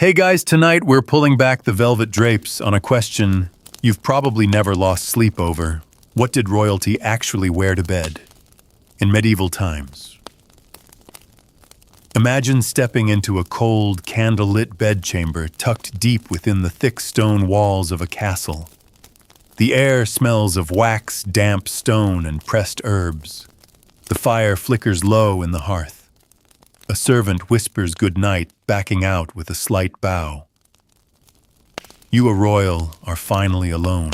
Hey guys, tonight we're pulling back the velvet drapes on a question you've probably never lost sleep over. What did royalty actually wear to bed in medieval times? Imagine stepping into a cold, candle-lit bedchamber tucked deep within the thick stone walls of a castle. The air smells of wax, damp stone, and pressed herbs. The fire flickers low in the hearth. A servant whispers good night, backing out with a slight bow. You, a royal, are finally alone.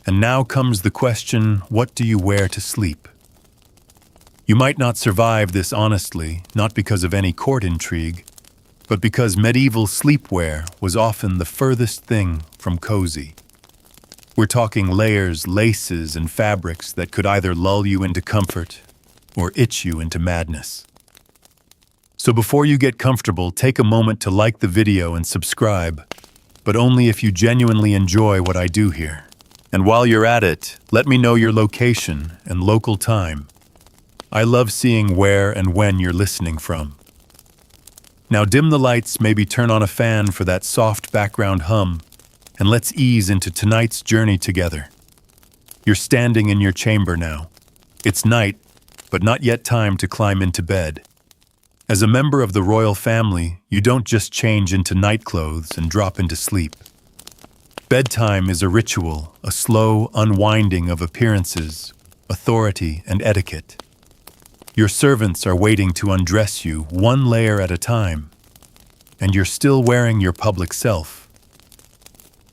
And now comes the question, what do you wear to sleep? You might not survive this honestly, not because of any court intrigue, but because medieval sleepwear was often the furthest thing from cozy. We're talking layers, laces, and fabrics that could either lull you into comfort or itch you into madness. So before you get comfortable, take a moment to like the video and subscribe, but only if you genuinely enjoy what I do here. And while you're at it, let me know your location and local time. I love seeing where and when you're listening from. Now dim the lights, maybe turn on a fan for that soft background hum, and let's ease into tonight's journey together. You're standing in your chamber now. It's night, but not yet time to climb into bed. As a member of the royal family, you don't just change into nightclothes and drop into sleep. Bedtime is a ritual, a slow unwinding of appearances, authority, and etiquette. Your servants are waiting to undress you one layer at a time, and you're still wearing your public self.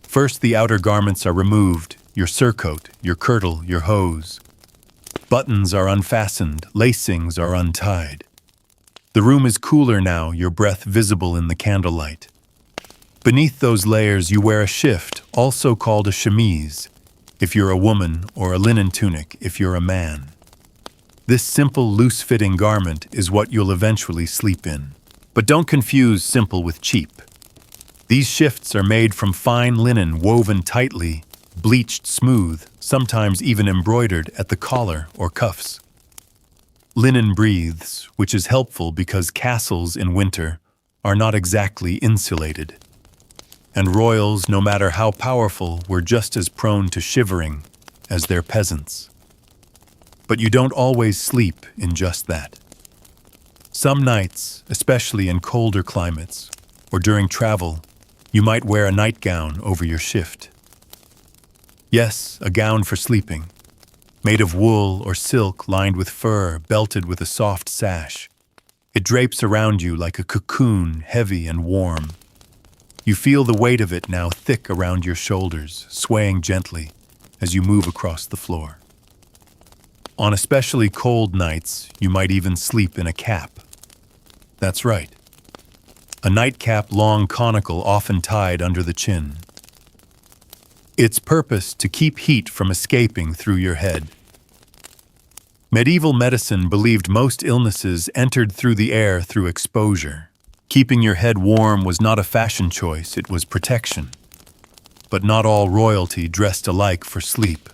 First, the outer garments are removed, your surcoat, your kirtle, your hose. Buttons are unfastened, lacings are untied. The room is cooler now, your breath visible in the candlelight. Beneath those layers you wear a shift, also called a chemise, if you're a woman, or a linen tunic if you're a man. This simple, loose-fitting garment is what you'll eventually sleep in. But don't confuse simple with cheap. These shifts are made from fine linen woven tightly, bleached smooth, sometimes even embroidered at the collar or cuffs. Linen breathes, which is helpful because castles in winter are not exactly insulated. And royals, no matter how powerful, were just as prone to shivering as their peasants. But you don't always sleep in just that. Some nights, especially in colder climates, or during travel, you might wear a nightgown over your shift. Yes, a gown for sleeping, made of wool or silk lined with fur, belted with a soft sash. It drapes around you like a cocoon, heavy and warm. You feel the weight of it now thick around your shoulders, swaying gently as you move across the floor. On especially cold nights, you might even sleep in a cap. That's right. A nightcap, long conical, often tied under the chin. Its purpose to keep heat from escaping through your head. Medieval medicine believed most illnesses entered through the air through exposure. Keeping your head warm was not a fashion choice, it was protection. But not all royalty dressed alike for sleep.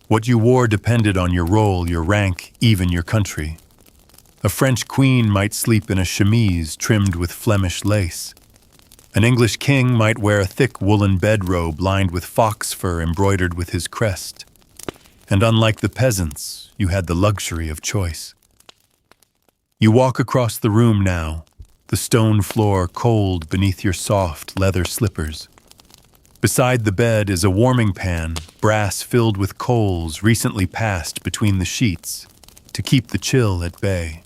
What you wore depended on your role, your rank, even your country. A French queen might sleep in a chemise trimmed with Flemish lace. An English king might wear a thick woolen bedrobe lined with fox fur embroidered with his crest. And unlike the peasants, you had the luxury of choice. You walk across the room now, the stone floor cold beneath your soft leather slippers. Beside the bed is a warming pan, brass filled with coals recently passed between the sheets to keep the chill at bay.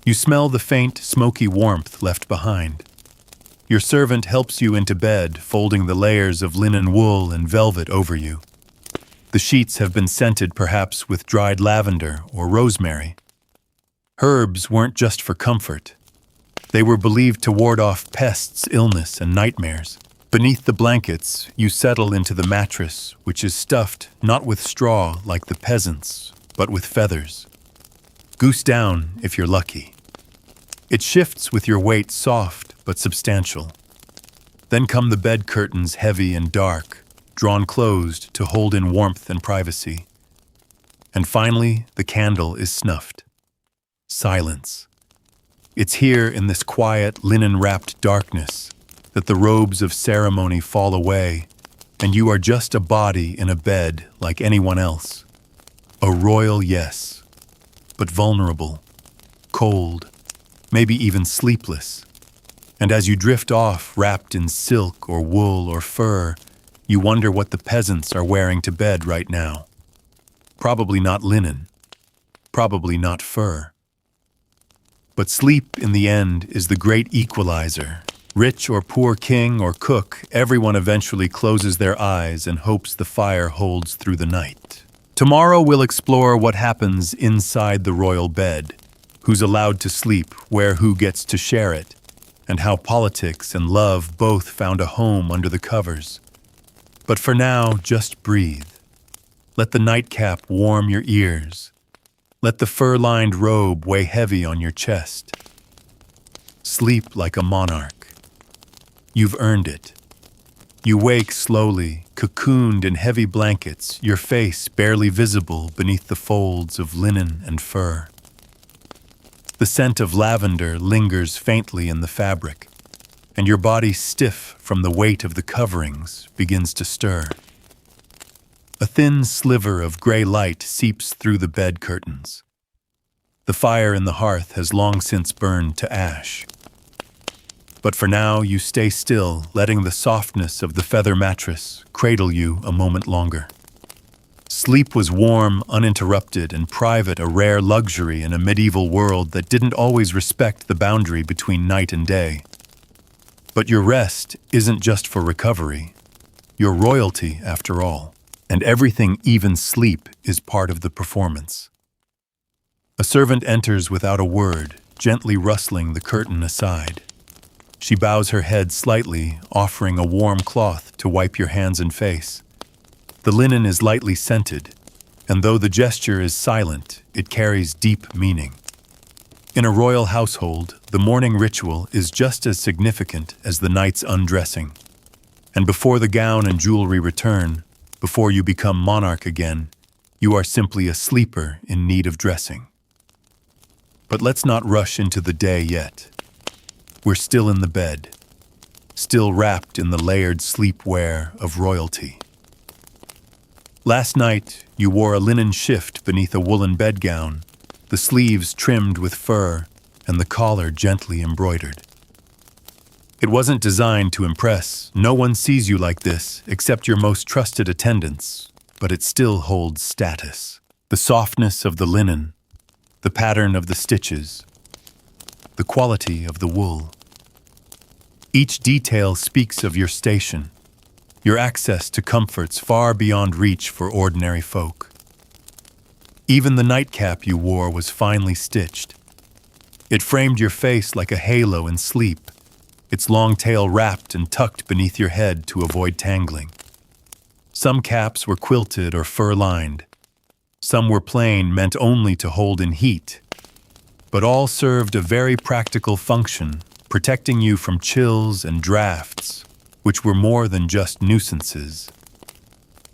You smell the faint, smoky warmth left behind. Your servant helps you into bed, folding the layers of linen wool and velvet over you. The sheets have been scented perhaps with dried lavender or rosemary. Herbs weren't just for comfort. They were believed to ward off pests, illness, and nightmares. Beneath the blankets, you settle into the mattress, which is stuffed not with straw like the peasants, but with feathers. Goose down if you're lucky. It shifts with your weight, soft but substantial. Then come the bed curtains, heavy and dark, drawn closed to hold in warmth and privacy. And finally, the candle is snuffed. Silence. It's here in this quiet, linen-wrapped darkness that the robes of ceremony fall away, and you are just a body in a bed like anyone else. A royal yes, but vulnerable, cold, maybe even sleepless. And as you drift off, wrapped in silk or wool or fur, you wonder what the peasants are wearing to bed right now. Probably not linen, probably not fur. But sleep, in the end, is the great equalizer. Rich or poor king or cook, everyone eventually closes their eyes and hopes the fire holds through the night. Tomorrow we'll explore what happens inside the royal bed, who's allowed to sleep, where who gets to share it, and how politics and love both found a home under the covers. But for now, just breathe. Let the nightcap warm your ears. Let the fur-lined robe weigh heavy on your chest. Sleep like a monarch. You've earned it. You wake slowly, cocooned in heavy blankets, your face barely visible beneath the folds of linen and fur. The scent of lavender lingers faintly in the fabric, and your body, stiff from the weight of the coverings, begins to stir. A thin sliver of gray light seeps through the bed curtains. The fire in the hearth has long since burned to ash. But for now, you stay still, letting the softness of the feather mattress cradle you a moment longer. Sleep was warm, uninterrupted, and private, a rare luxury in a medieval world that didn't always respect the boundary between night and day. But your rest isn't just for recovery. You're royalty, after all, and everything, even sleep, is part of the performance. A servant enters without a word, gently rustling the curtain aside. She bows her head slightly, offering a warm cloth to wipe your hands and face. The linen is lightly scented, and though the gesture is silent, it carries deep meaning. In a royal household, the morning ritual is just as significant as the night's undressing. And before the gown and jewelry return, before you become monarch again, you are simply a sleeper in need of dressing. But let's not rush into the day yet. We're still in the bed, still wrapped in the layered sleepwear of royalty. Last night, you wore a linen shift beneath a woolen bedgown, the sleeves trimmed with fur and the collar gently embroidered. It wasn't designed to impress. No one sees you like this except your most trusted attendants, but it still holds status. The softness of the linen, the pattern of the stitches, the quality of the wool. Each detail speaks of your station, your access to comforts far beyond reach for ordinary folk. Even the nightcap you wore was finely stitched. It framed your face like a halo in sleep, its long tail wrapped and tucked beneath your head to avoid tangling. Some caps were quilted or fur-lined. Some were plain, meant only to hold in heat. But all served a very practical function, protecting you from chills and drafts, which were more than just nuisances.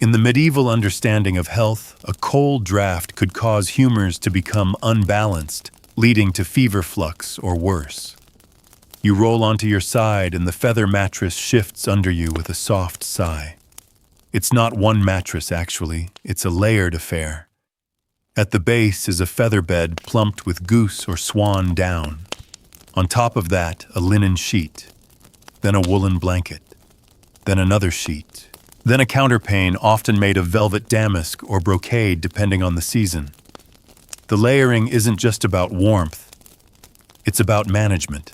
In the medieval understanding of health, a cold draft could cause humors to become unbalanced, leading to fever flux or worse. You roll onto your side and the feather mattress shifts under you with a soft sigh. It's not one mattress, actually. It's a layered affair. At the base is a feather bed plumped with goose or swan down. On top of that, a linen sheet, then a woolen blanket, then another sheet, then a counterpane often made of velvet damask or brocade depending on the season. The layering isn't just about warmth, it's about management.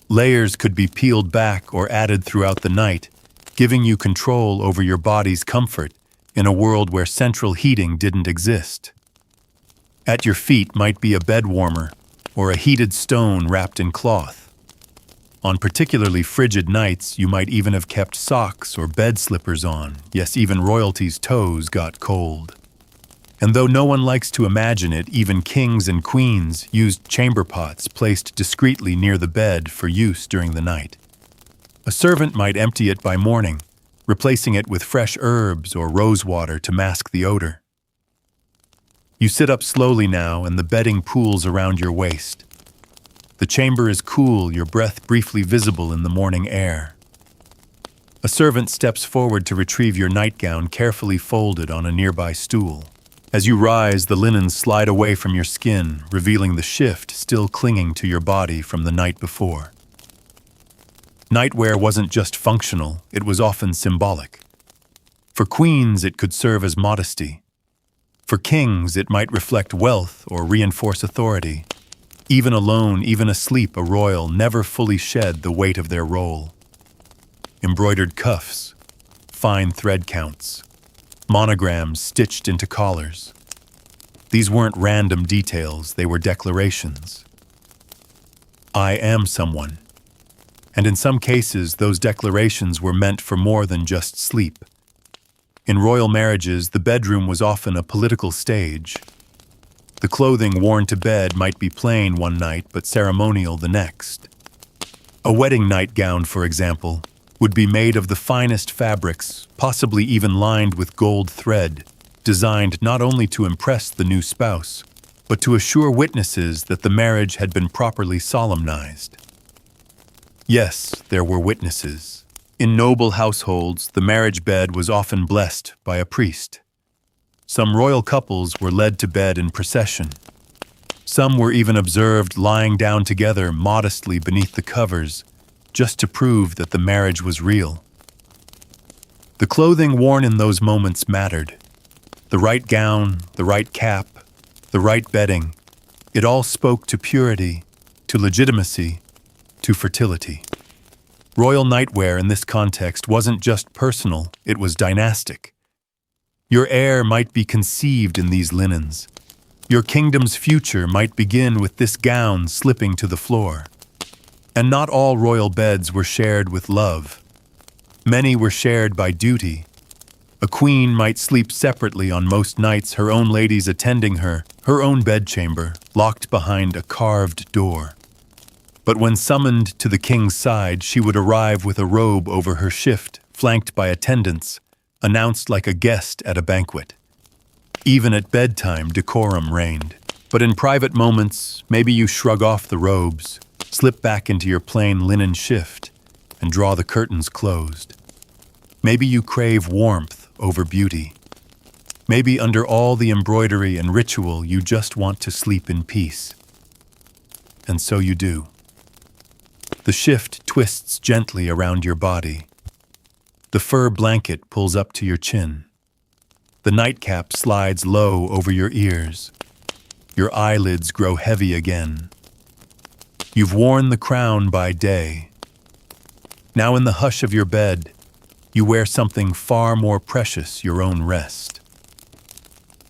Layers could be peeled back or added throughout the night, giving you control over your body's comfort in a world where central heating didn't exist. At your feet might be a bed warmer or a heated stone wrapped in cloth. On particularly frigid nights, you might even have kept socks or bed slippers on. Yes, even royalty's toes got cold. And though no one likes to imagine it, even kings and queens used chamber pots placed discreetly near the bed for use during the night. A servant might empty it by morning, replacing it with fresh herbs or rose water to mask the odor. You sit up slowly now and the bedding pools around your waist. The chamber is cool, your breath briefly visible in the morning air. A servant steps forward to retrieve your nightgown carefully folded on a nearby stool. As you rise, the linens slide away from your skin, revealing the shift still clinging to your body from the night before. Nightwear wasn't just functional, it was often symbolic. For queens, it could serve as modesty. For kings, it might reflect wealth or reinforce authority. Even alone, even asleep, a royal never fully shed the weight of their role. Embroidered cuffs, fine thread counts, monograms stitched into collars. These weren't random details, they were declarations. I am someone. And in some cases, those declarations were meant for more than just sleep. In royal marriages, the bedroom was often a political stage. The clothing worn to bed might be plain one night but ceremonial the next. A wedding nightgown, for example, would be made of the finest fabrics, possibly even lined with gold thread, designed not only to impress the new spouse, but to assure witnesses that the marriage had been properly solemnized. Yes, there were witnesses. In noble households, the marriage bed was often blessed by a priest. Some royal couples were led to bed in procession. Some were even observed lying down together modestly beneath the covers, just to prove that the marriage was real. The clothing worn in those moments mattered. The right gown, the right cap, the right bedding, it all spoke to purity, to legitimacy, to fertility. Royal nightwear in this context wasn't just personal, it was dynastic. Your heir might be conceived in these linens. Your kingdom's future might begin with this gown slipping to the floor. And not all royal beds were shared with love. Many were shared by duty. A queen might sleep separately on most nights, her own ladies attending her own bedchamber, locked behind a carved door. But when summoned to the king's side, she would arrive with a robe over her shift, flanked by attendants, announced like a guest at a banquet. Even at bedtime, decorum reigned. But in private moments, maybe you shrug off the robes, slip back into your plain linen shift, and draw the curtains closed. Maybe you crave warmth over beauty. Maybe under all the embroidery and ritual, you just want to sleep in peace. And so you do. The shift twists gently around your body. The fur blanket pulls up to your chin. The nightcap slides low over your ears. Your eyelids grow heavy again. You've worn the crown by day. Now in the hush of your bed, you wear something far more precious, your own rest.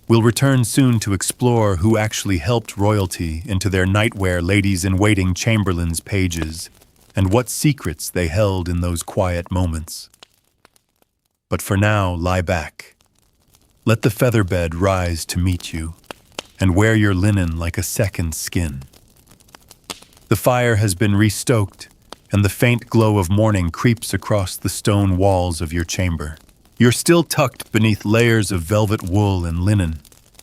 We'll return soon to explore who actually helped royalty into their nightwear ladies-in-waiting chamberlains' pages, and what secrets they held in those quiet moments. But for now, lie back. Let the featherbed rise to meet you, and wear your linen like a second skin. The fire has been restoked, and the faint glow of morning creeps across the stone walls of your chamber. You're still tucked beneath layers of velvet wool and linen,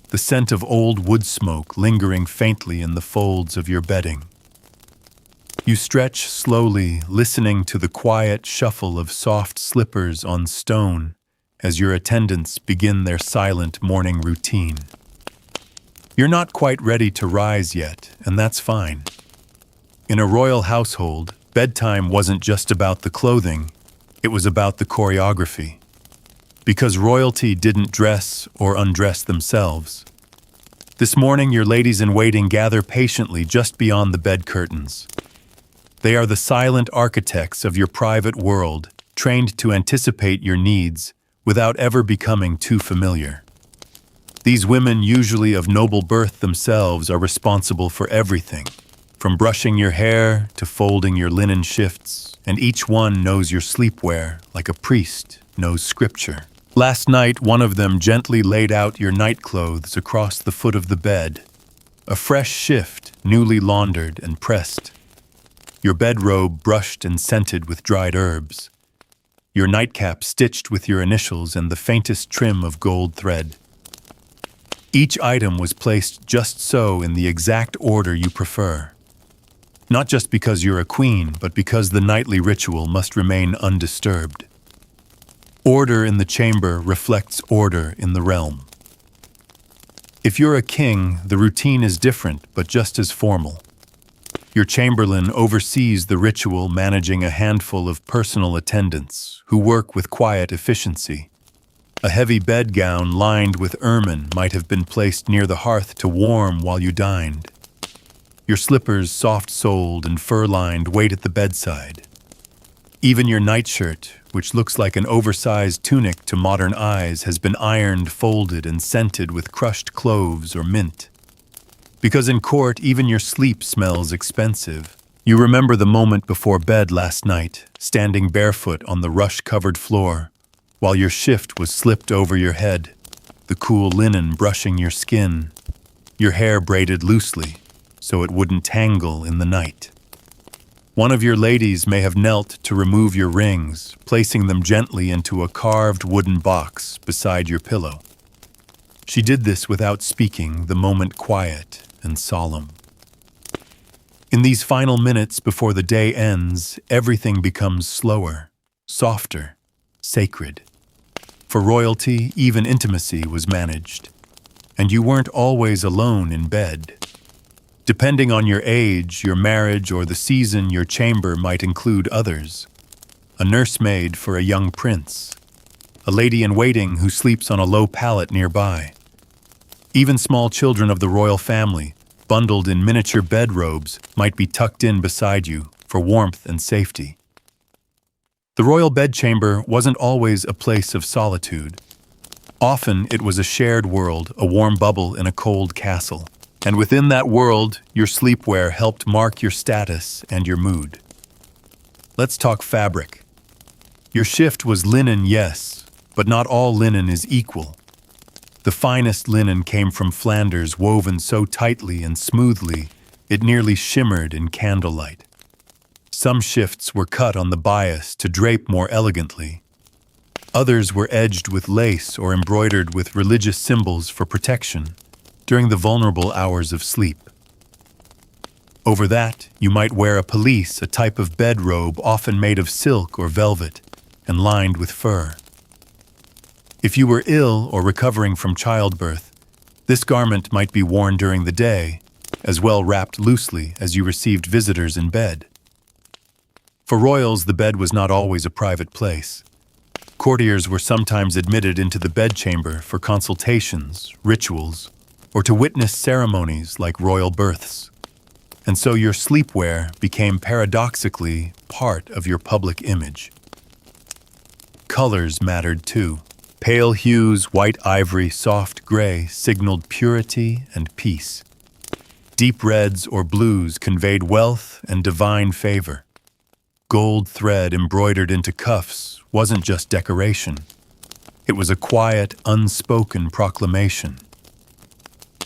the scent of old wood smoke lingering faintly in the folds of your bedding. You stretch slowly, listening to the quiet shuffle of soft slippers on stone as your attendants begin their silent morning routine. You're not quite ready to rise yet, and that's fine. In a royal household, bedtime wasn't just about the clothing, it was about the choreography. Because royalty didn't dress or undress themselves. This morning, your ladies-in-waiting gather patiently just beyond the bed curtains. They are the silent architects of your private world, trained to anticipate your needs without ever becoming too familiar. These women, usually of noble birth themselves, are responsible for everything, from brushing your hair to folding your linen shifts, and each one knows your sleepwear like a priest knows scripture. Last night, one of them gently laid out your nightclothes across the foot of the bed, a fresh shift, newly laundered and pressed. Your bedrobe brushed and scented with dried herbs. Your nightcap stitched with your initials and the faintest trim of gold thread. Each item was placed just so in the exact order you prefer. Not just because you're a queen, but because the nightly ritual must remain undisturbed. Order in the chamber reflects order in the realm. If you're a king, the routine is different, but just as formal. Your chamberlain oversees the ritual, managing a handful of personal attendants who work with quiet efficiency. A heavy bedgown lined with ermine might have been placed near the hearth to warm while you dined. Your slippers, soft-soled and fur-lined, wait at the bedside. Even your nightshirt, which looks like an oversized tunic to modern eyes, has been ironed, folded, and scented with crushed cloves or mint. Because in court, even your sleep smells expensive. You remember the moment before bed last night, standing barefoot on the rush-covered floor, while your shift was slipped over your head, the cool linen brushing your skin, your hair braided loosely so it wouldn't tangle in the night. One of your ladies may have knelt to remove your rings, placing them gently into a carved wooden box beside your pillow. She did this without speaking, the moment quiet and solemn. In these final minutes before the day ends, everything becomes slower, softer, sacred. For royalty, even intimacy was managed, and you weren't always alone in bed. Depending on your age, your marriage, or the season, your chamber might include others. A nursemaid for a young prince, a lady-in-waiting who sleeps on a low pallet nearby. Even small children of the royal family, bundled in miniature bedrobes, might be tucked in beside you for warmth and safety. The royal bedchamber wasn't always a place of solitude. Often it was a shared world, a warm bubble in a cold castle. And within that world, your sleepwear helped mark your status and your mood. Let's talk fabric. Your shift was linen, yes, but not all linen is equal. The finest linen came from Flanders, woven so tightly and smoothly, it nearly shimmered in candlelight. Some shifts were cut on the bias to drape more elegantly. Others were edged with lace or embroidered with religious symbols for protection during the vulnerable hours of sleep. Over that, you might wear a pelisse, a type of bedrobe often made of silk or velvet and lined with fur. If you were ill or recovering from childbirth, this garment might be worn during the day, as well wrapped loosely as you received visitors in bed. For royals, the bed was not always a private place. Courtiers were sometimes admitted into the bedchamber for consultations, rituals, or to witness ceremonies like royal births. And so your sleepwear became paradoxically part of your public image. Colors mattered too. Pale hues, white ivory, soft gray signaled purity and peace. Deep reds or blues conveyed wealth and divine favor. Gold thread embroidered into cuffs wasn't just decoration. It was a quiet, unspoken proclamation.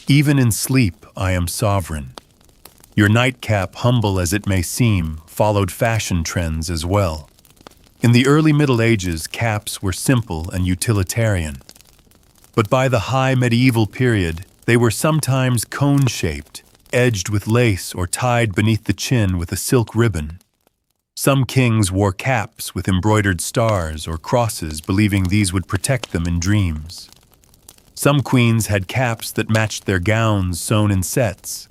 Even in sleep, I am sovereign. Your nightcap, humble as it may seem, followed fashion trends as well. In the early Middle Ages, caps were simple and utilitarian. But by the high medieval period, they were sometimes cone-shaped, edged with lace or tied beneath the chin with a silk ribbon. Some kings wore caps with embroidered stars or crosses, believing these would protect them in dreams. Some queens had caps that matched their gowns sewn in sets.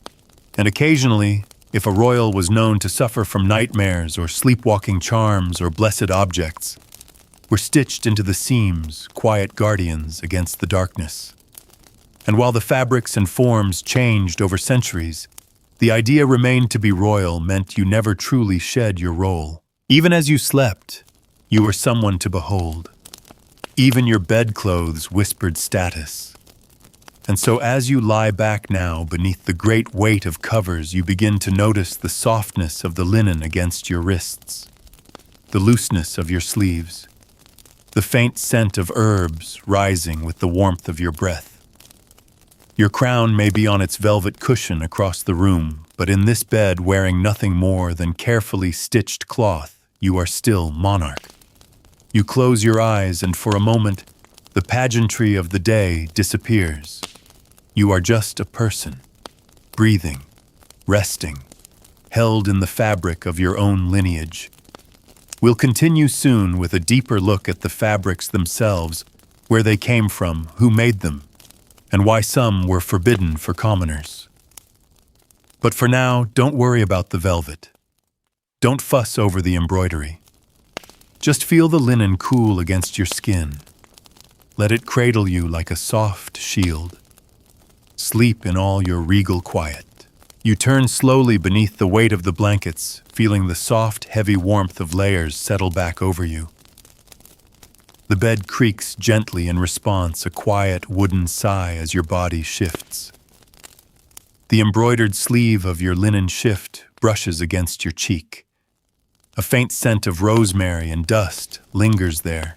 And occasionally, if a royal was known to suffer from nightmares or sleepwalking charms or blessed objects, were stitched into the seams, quiet guardians against the darkness. And while the fabrics and forms changed over centuries, the idea remained to be royal meant you never truly shed your role. Even as you slept, you were someone to behold. Even your bedclothes whispered status. And so as you lie back now beneath the great weight of covers, you begin to notice the softness of the linen against your wrists, the looseness of your sleeves, the faint scent of herbs rising with the warmth of your breath. Your crown may be on its velvet cushion across the room, but in this bed, wearing nothing more than carefully stitched cloth, you are still monarch. You close your eyes, and for a moment, the pageantry of the day disappears. You are just a person, breathing, resting, held in the fabric of your own lineage. We'll continue soon with a deeper look at the fabrics themselves, where they came from, who made them, and why some were forbidden for commoners. But for now, don't worry about the velvet. Don't fuss over the embroidery. Just feel the linen cool against your skin. Let it cradle you like a soft shield. Sleep in all your regal quiet. You turn slowly beneath the weight of the blankets, feeling the soft, heavy warmth of layers settle back over you. The bed creaks gently in response, a quiet wooden sigh as your body shifts. The embroidered sleeve of your linen shift brushes against your cheek. A faint scent of rosemary and dust lingers there,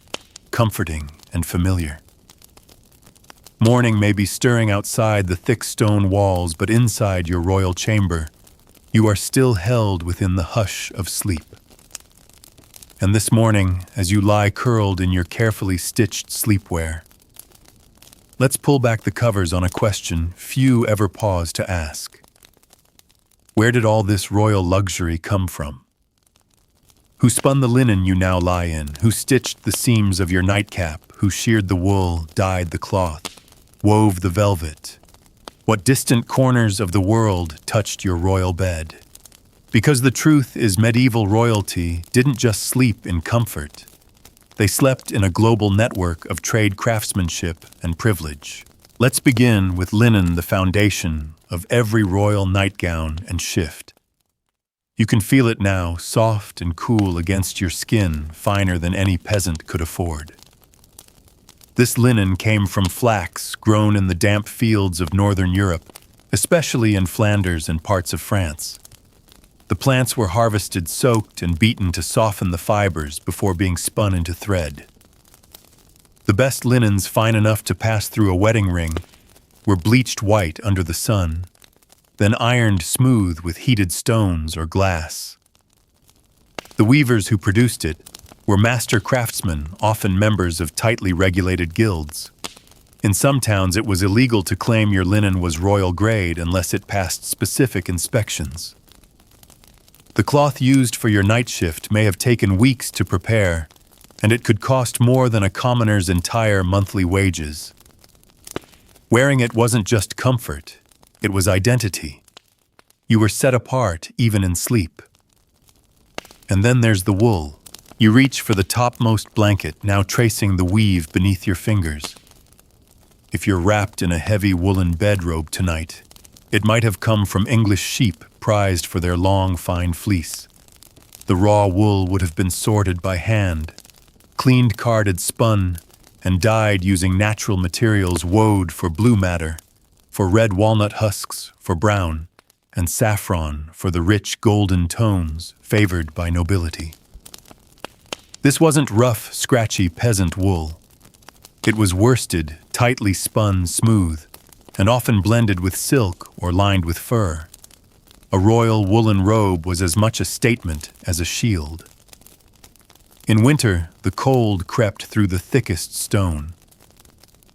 comforting and familiar. Morning may be stirring outside the thick stone walls, but inside your royal chamber, you are still held within the hush of sleep. And this morning, as you lie curled in your carefully stitched sleepwear, let's pull back the covers on a question few ever pause to ask. Where did all this royal luxury come from? Who spun the linen you now lie in? Who stitched the seams of your nightcap? Who sheared the wool, dyed the cloth, wove the velvet? What distant corners of the world touched your royal bed? Because the truth is, medieval royalty didn't just sleep in comfort. They slept in a global network of trade craftsmanship and privilege. Let's begin with linen, the foundation of every royal nightgown and shift. You can feel it now, soft and cool against your skin, finer than any peasant could afford. This linen came from flax grown in the damp fields of northern Europe, especially in Flanders and parts of France. The plants were harvested, soaked, and beaten to soften the fibers before being spun into thread. The best linens, fine enough to pass through a wedding ring, were bleached white under the sun, then ironed smooth with heated stones or glass. The weavers who produced it were master craftsmen, often members of tightly regulated guilds. In some towns, it was illegal to claim your linen was royal grade unless it passed specific inspections. The cloth used for your night shift may have taken weeks to prepare, and it could cost more than a commoner's entire monthly wages. Wearing it wasn't just comfort, it was identity. You were set apart even in sleep. And then there's the wool. You reach for the topmost blanket, now tracing the weave beneath your fingers. If you're wrapped in a heavy woolen bedrobe tonight, it might have come from English sheep prized for their long, fine fleece. The raw wool would have been sorted by hand, cleaned, carded, spun, and dyed using natural materials wove for blue madder, for red walnut husks, for brown, and saffron for the rich golden tones favored by nobility. This wasn't rough, scratchy peasant wool. It was worsted, tightly spun, smooth, and often blended with silk or lined with fur. A royal woolen robe was as much a statement as a shield. In winter, the cold crept through the thickest stone.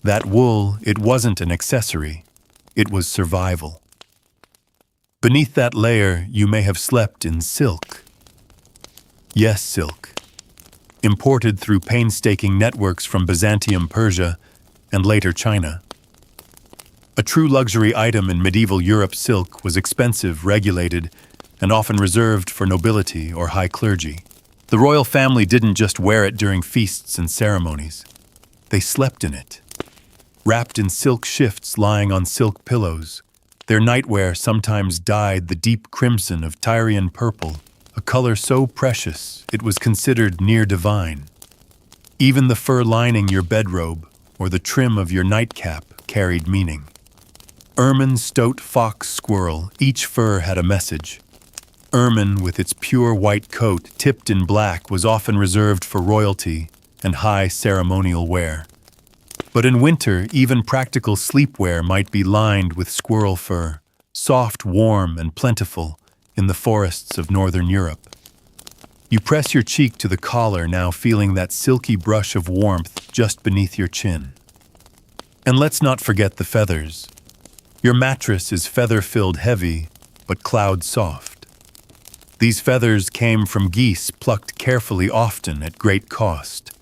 That wool, it wasn't an accessory, it was survival. Beneath that layer, you may have slept in silk. Yes, silk. Imported through painstaking networks from Byzantium, Persia, and later China. A true luxury item in medieval Europe, silk was expensive, regulated, and often reserved for nobility or high clergy. The royal family didn't just wear it during feasts and ceremonies. They slept in it. Wrapped in silk shifts lying on silk pillows, their nightwear sometimes dyed the deep crimson of Tyrian purple, a color so precious it was considered near divine. Even the fur lining your bedrobe or the trim of your nightcap carried meaning. Ermine, stoat, fox, squirrel, each fur had a message. Ermine, with its pure white coat tipped in black, was often reserved for royalty and high ceremonial wear. But in winter, even practical sleepwear might be lined with squirrel fur, soft, warm, and plentiful in the forests of northern Europe. You press your cheek to the collar, now feeling that silky brush of warmth just beneath your chin. And let's not forget the feathers. Your mattress is feather-filled, heavy, but cloud-soft. These feathers came from geese plucked carefully often at great cost,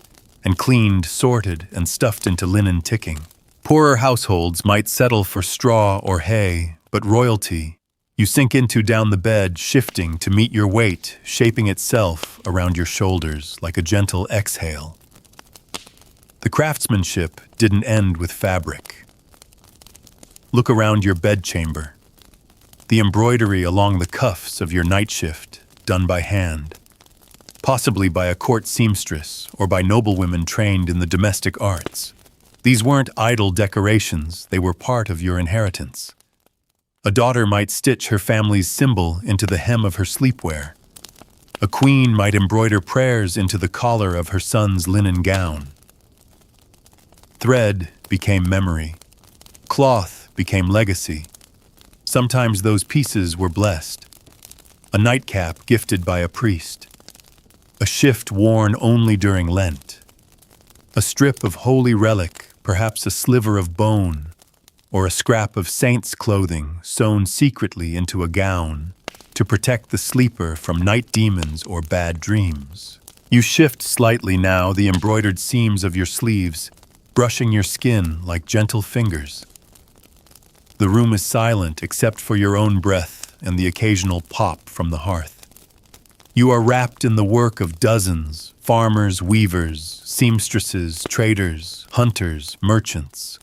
and cleaned, sorted, and stuffed into linen ticking. Poorer households might settle for straw or hay, but royalty, you sink into down the bed, shifting to meet your weight, shaping itself around your shoulders like a gentle exhale. The craftsmanship didn't end with fabric. Look around your bedchamber. The embroidery along the cuffs of your night shift, done by hand, possibly by a court seamstress or by noblewomen trained in the domestic arts. These weren't idle decorations, they were part of your inheritance. A daughter might stitch her family's symbol into the hem of her sleepwear. A queen might embroider prayers into the collar of her son's linen gown. Thread became memory. Cloth became legacy. Sometimes those pieces were blessed. A nightcap gifted by a priest. A shift worn only during Lent. A strip of holy relic, perhaps a sliver of bone, or a scrap of saint's clothing sewn secretly into a gown to protect the sleeper from night demons or bad dreams. You shift slightly now the embroidered seams of your sleeves, brushing your skin like gentle fingers. The room is silent except for your own breath and the occasional pop from the hearth. You are wrapped in the work of dozens, farmers, weavers, seamstresses, traders, hunters, merchants.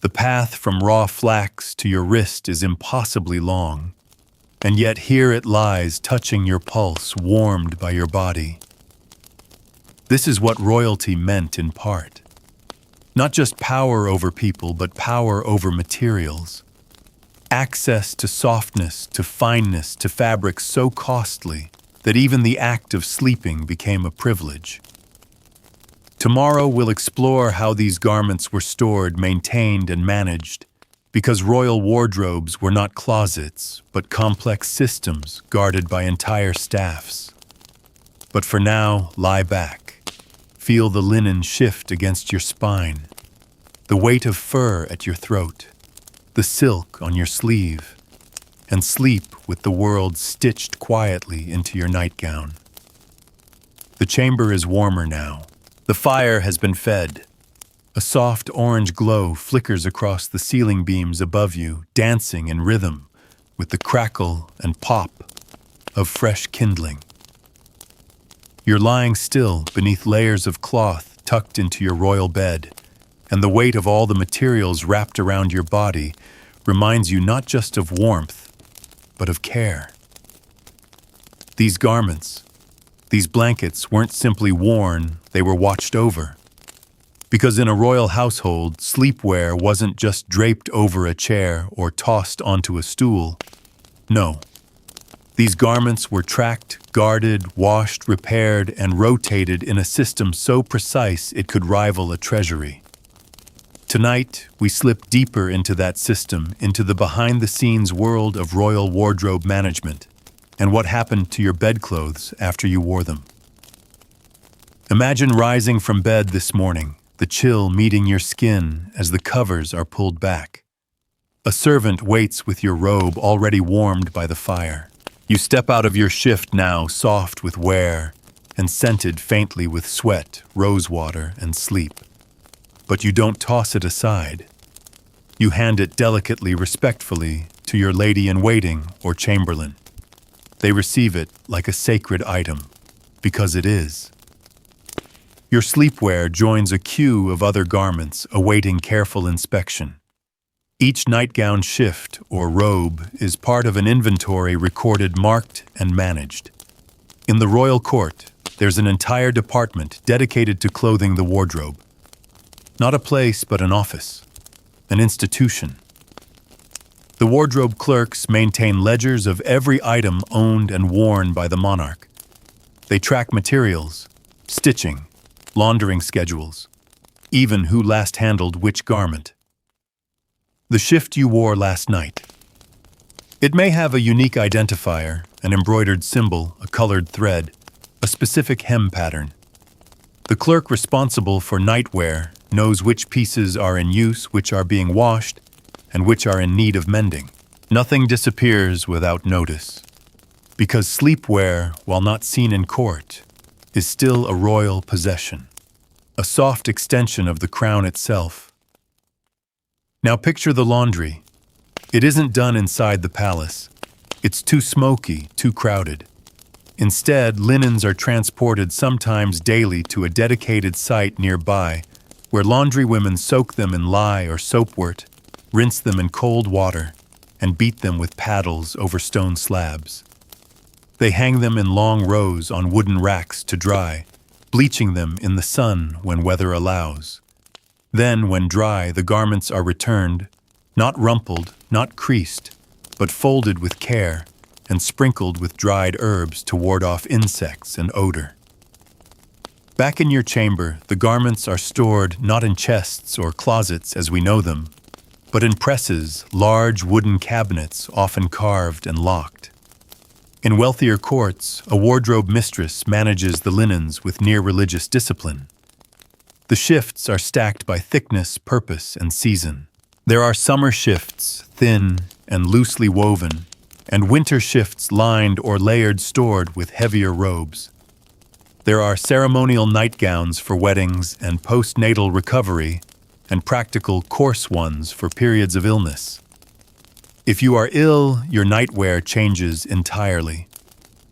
The path from raw flax to your wrist is impossibly long, and yet here it lies touching your pulse, warmed by your body. This is what royalty meant in part. Not just power over people, but power over materials. Access to softness, to fineness, to fabrics so costly that even the act of sleeping became a privilege. Tomorrow we'll explore how these garments were stored, maintained, and managed, because royal wardrobes were not closets, but complex systems guarded by entire staffs. But for now, lie back. Feel the linen shift against your spine, the weight of fur at your throat, the silk on your sleeve, and sleep with the world stitched quietly into your nightgown. The chamber is warmer now. The fire has been fed. A soft orange glow flickers across the ceiling beams above you, dancing in rhythm with the crackle and pop of fresh kindling. You're lying still beneath layers of cloth tucked into your royal bed, and the weight of all the materials wrapped around your body reminds you not just of warmth, but of care. These garments, these blankets weren't simply worn, they were watched over. Because in a royal household, sleepwear wasn't just draped over a chair or tossed onto a stool. No. These garments were tracked, guarded, washed, repaired, and rotated in a system so precise it could rival a treasury. Tonight, we slip deeper into that system, into the behind-the-scenes world of royal wardrobe management, and what happened to your bedclothes after you wore them. Imagine rising from bed this morning, the chill meeting your skin as the covers are pulled back. A servant waits with your robe already warmed by the fire. You step out of your shift now, soft with wear and scented faintly with sweat, rosewater, and sleep. But you don't toss it aside. You hand it delicately, respectfully, to your lady-in-waiting or chamberlain. They receive it like a sacred item, because it is. Your sleepwear joins a queue of other garments awaiting careful inspection. Each nightgown shift or robe is part of an inventory recorded, marked, and managed. In the royal court, there's an entire department dedicated to clothing the wardrobe. Not a place, but an office, an institution. The wardrobe clerks maintain ledgers of every item owned and worn by the monarch. They track materials, stitching, laundering schedules, even who last handled which garment. The shift you wore last night. It may have a unique identifier, an embroidered symbol, a colored thread, a specific hem pattern. The clerk responsible for nightwear knows which pieces are in use, which are being washed, and which are in need of mending. Nothing disappears without notice, because sleepwear, while not seen in court, is still a royal possession, a soft extension of the crown itself. Now picture the laundry. It isn't done inside the palace. It's too smoky, too crowded. Instead, linens are transported sometimes daily to a dedicated site nearby, where laundrywomen soak them in lye or soapwort, rinse them in cold water, and beat them with paddles over stone slabs. They hang them in long rows on wooden racks to dry, bleaching them in the sun when weather allows. Then, when dry, the garments are returned, not rumpled, not creased, but folded with care and sprinkled with dried herbs to ward off insects and odor. Back in your chamber, the garments are stored not in chests or closets as we know them, but in presses, large wooden cabinets often carved and locked. In wealthier courts, a wardrobe mistress manages the linens with near-religious discipline. The shifts are stacked by thickness, purpose, and season. There are summer shifts, thin and loosely woven, and winter shifts lined or layered stored with heavier robes. There are ceremonial nightgowns for weddings and postnatal recovery, and practical coarse ones for periods of illness. If you are ill, your nightwear changes entirely.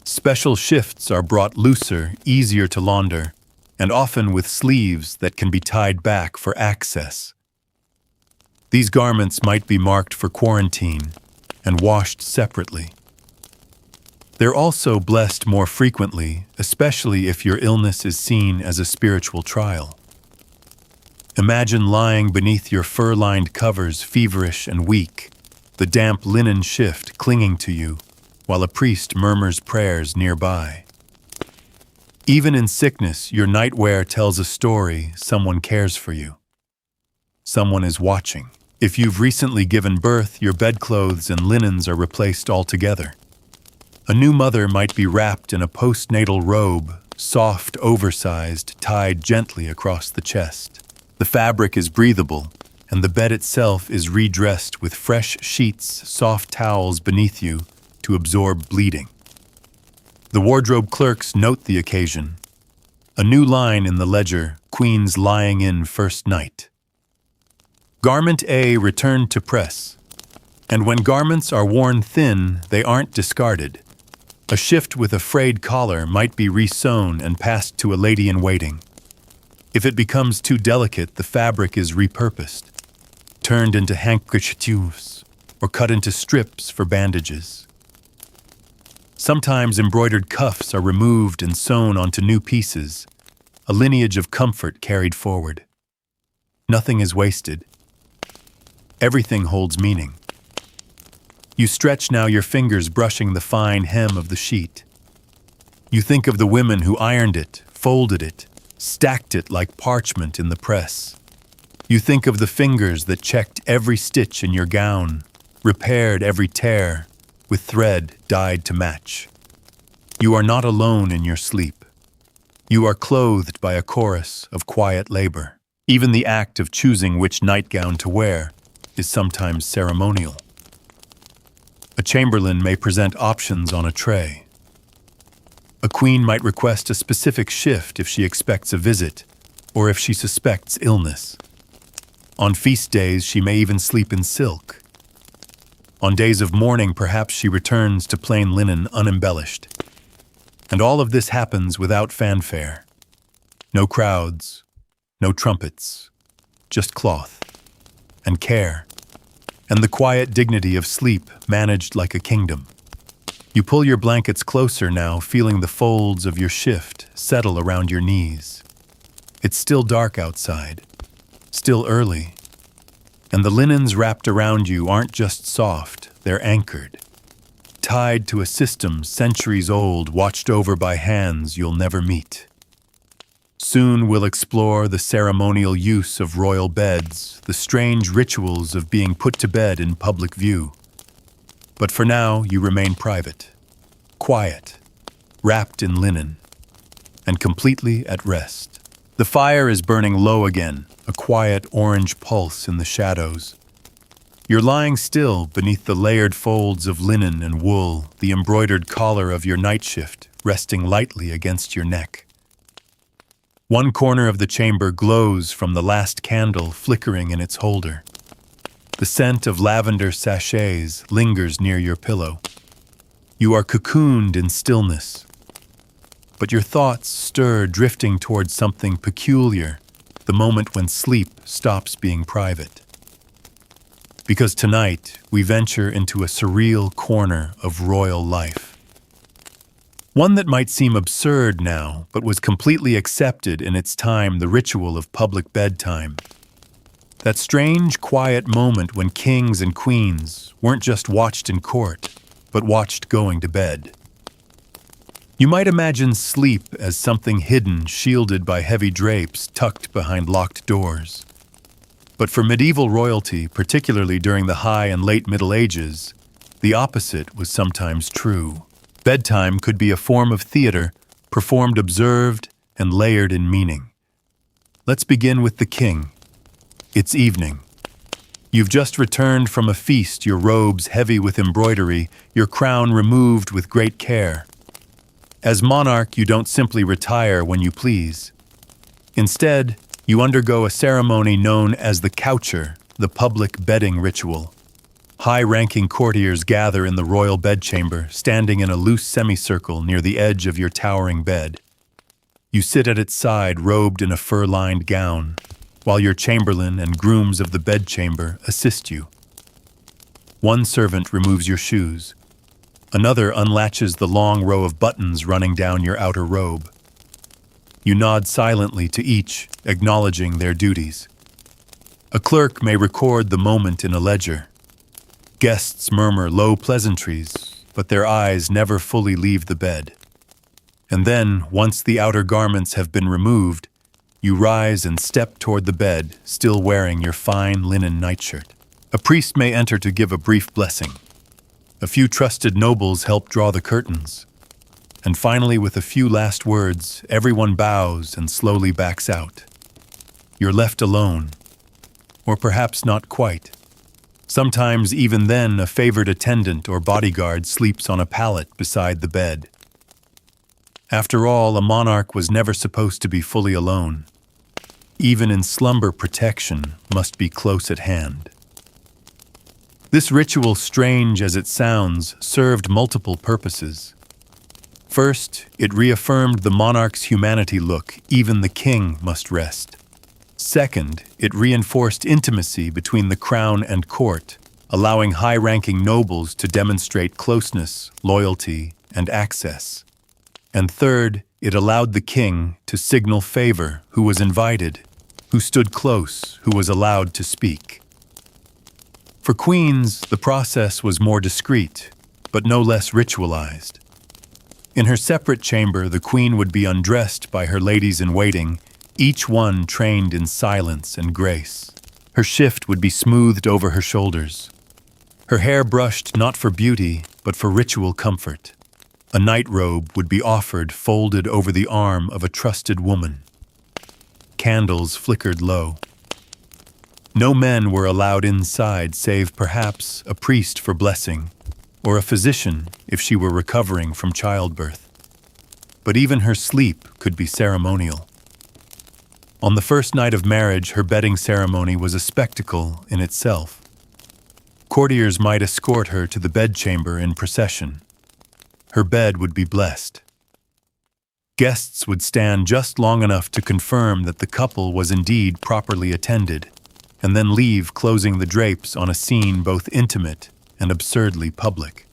Special shifts are brought looser, easier to launder, and often with sleeves that can be tied back for access. These garments might be marked for quarantine and washed separately. They're also blessed more frequently, especially if your illness is seen as a spiritual trial. Imagine lying beneath your fur-lined covers, feverish and weak, the damp linen shift clinging to you, while a priest murmurs prayers nearby. Even in sickness, your nightwear tells a story. Someone cares for you. Someone is watching. If you've recently given birth, your bedclothes and linens are replaced altogether. A new mother might be wrapped in a postnatal robe, soft, oversized, tied gently across the chest. The fabric is breathable, and the bed itself is redressed with fresh sheets, soft towels beneath you to absorb bleeding. The wardrobe clerks note the occasion. A new line in the ledger, Queen's lying in first night. Garment A returned to press. And when garments are worn thin, they aren't discarded. A shift with a frayed collar might be resewn and passed to a lady-in-waiting. If it becomes too delicate, the fabric is repurposed, turned into handkerchiefs, or cut into strips for bandages. Sometimes embroidered cuffs are removed and sewn onto new pieces, a lineage of comfort carried forward. Nothing is wasted. Everything holds meaning. You stretch now, your fingers brushing the fine hem of the sheet. You think of the women who ironed it, folded it, stacked it like parchment in the press. You think of the fingers that checked every stitch in your gown, repaired every tear, with thread dyed to match. You are not alone in your sleep. You are clothed by a chorus of quiet labor. Even the act of choosing which nightgown to wear is sometimes ceremonial. A chamberlain may present options on a tray. A queen might request a specific shift if she expects a visit or if she suspects illness. On feast days, she may even sleep in silk. On days of mourning, perhaps she returns to plain linen unembellished. And all of this happens without fanfare. No crowds, no trumpets, just cloth and care, and the quiet dignity of sleep managed like a kingdom. You pull your blankets closer now, feeling the folds of your shift settle around your knees. It's still dark outside, still early, and the linens wrapped around you aren't just soft, they're anchored, tied to a system centuries old, watched over by hands you'll never meet. Soon we'll explore the ceremonial use of royal beds, the strange rituals of being put to bed in public view. But for now, you remain private, quiet, wrapped in linen, and completely at rest. The fire is burning low again, a quiet orange pulse in the shadows. You're lying still beneath the layered folds of linen and wool, the embroidered collar of your night shift resting lightly against your neck. One corner of the chamber glows from the last candle flickering in its holder. The scent of lavender sachets lingers near your pillow. You are cocooned in stillness, but your thoughts stir, drifting towards something peculiar, the moment when sleep stops being private. Because tonight we venture into a surreal corner of royal life. One that might seem absurd now, but was completely accepted in its time, the ritual of public bedtime. That strange, quiet moment when kings and queens weren't just watched in court, but watched going to bed. You might imagine sleep as something hidden, shielded by heavy drapes tucked behind locked doors. But for medieval royalty, particularly during the High and Late Middle Ages, the opposite was sometimes true. Bedtime could be a form of theater, performed observed and layered in meaning. Let's begin with the king. It's evening. You've just returned from a feast, your robes heavy with embroidery, your crown removed with great care. As monarch, you don't simply retire when you please. Instead, you undergo a ceremony known as the coucher, the public bedding ritual. High-ranking courtiers gather in the royal bedchamber, standing in a loose semicircle near the edge of your towering bed. You sit at its side, robed in a fur-lined gown, while your chamberlain and grooms of the bedchamber assist you. One servant removes your shoes. Another unlatches the long row of buttons running down your outer robe. You nod silently to each, acknowledging their duties. A clerk may record the moment in a ledger. Guests murmur low pleasantries, but their eyes never fully leave the bed. And then, once the outer garments have been removed, you rise and step toward the bed, still wearing your fine linen nightshirt. A priest may enter to give a brief blessing. A few trusted nobles help draw the curtains. And finally, with a few last words, everyone bows and slowly backs out. You're left alone. Or perhaps not quite. Sometimes, even then, a favored attendant or bodyguard sleeps on a pallet beside the bed. After all, a monarch was never supposed to be fully alone. Even in slumber, protection must be close at hand. This ritual, strange as it sounds, served multiple purposes. First, it reaffirmed the monarch's humanity. Look, even the king must rest. Second, it reinforced intimacy between the crown and court, allowing high-ranking nobles to demonstrate closeness, loyalty, and access. And third, it allowed the king to signal favor, who was invited, who stood close, who was allowed to speak. For queens, the process was more discreet, but no less ritualized. In her separate chamber, the queen would be undressed by her ladies-in-waiting, each one trained in silence and grace. Her shift would be smoothed over her shoulders. Her hair brushed not for beauty, but for ritual comfort. A night robe would be offered, folded over the arm of a trusted woman. Candles flickered low. No men were allowed inside, save perhaps a priest for blessing, or a physician if she were recovering from childbirth. But even her sleep could be ceremonial. On the first night of marriage, her bedding ceremony was a spectacle in itself. Courtiers might escort her to the bedchamber in procession. Her bed would be blessed. Guests would stand just long enough to confirm that the couple was indeed properly attended, and then leave, closing the drapes on a scene both intimate and absurdly public.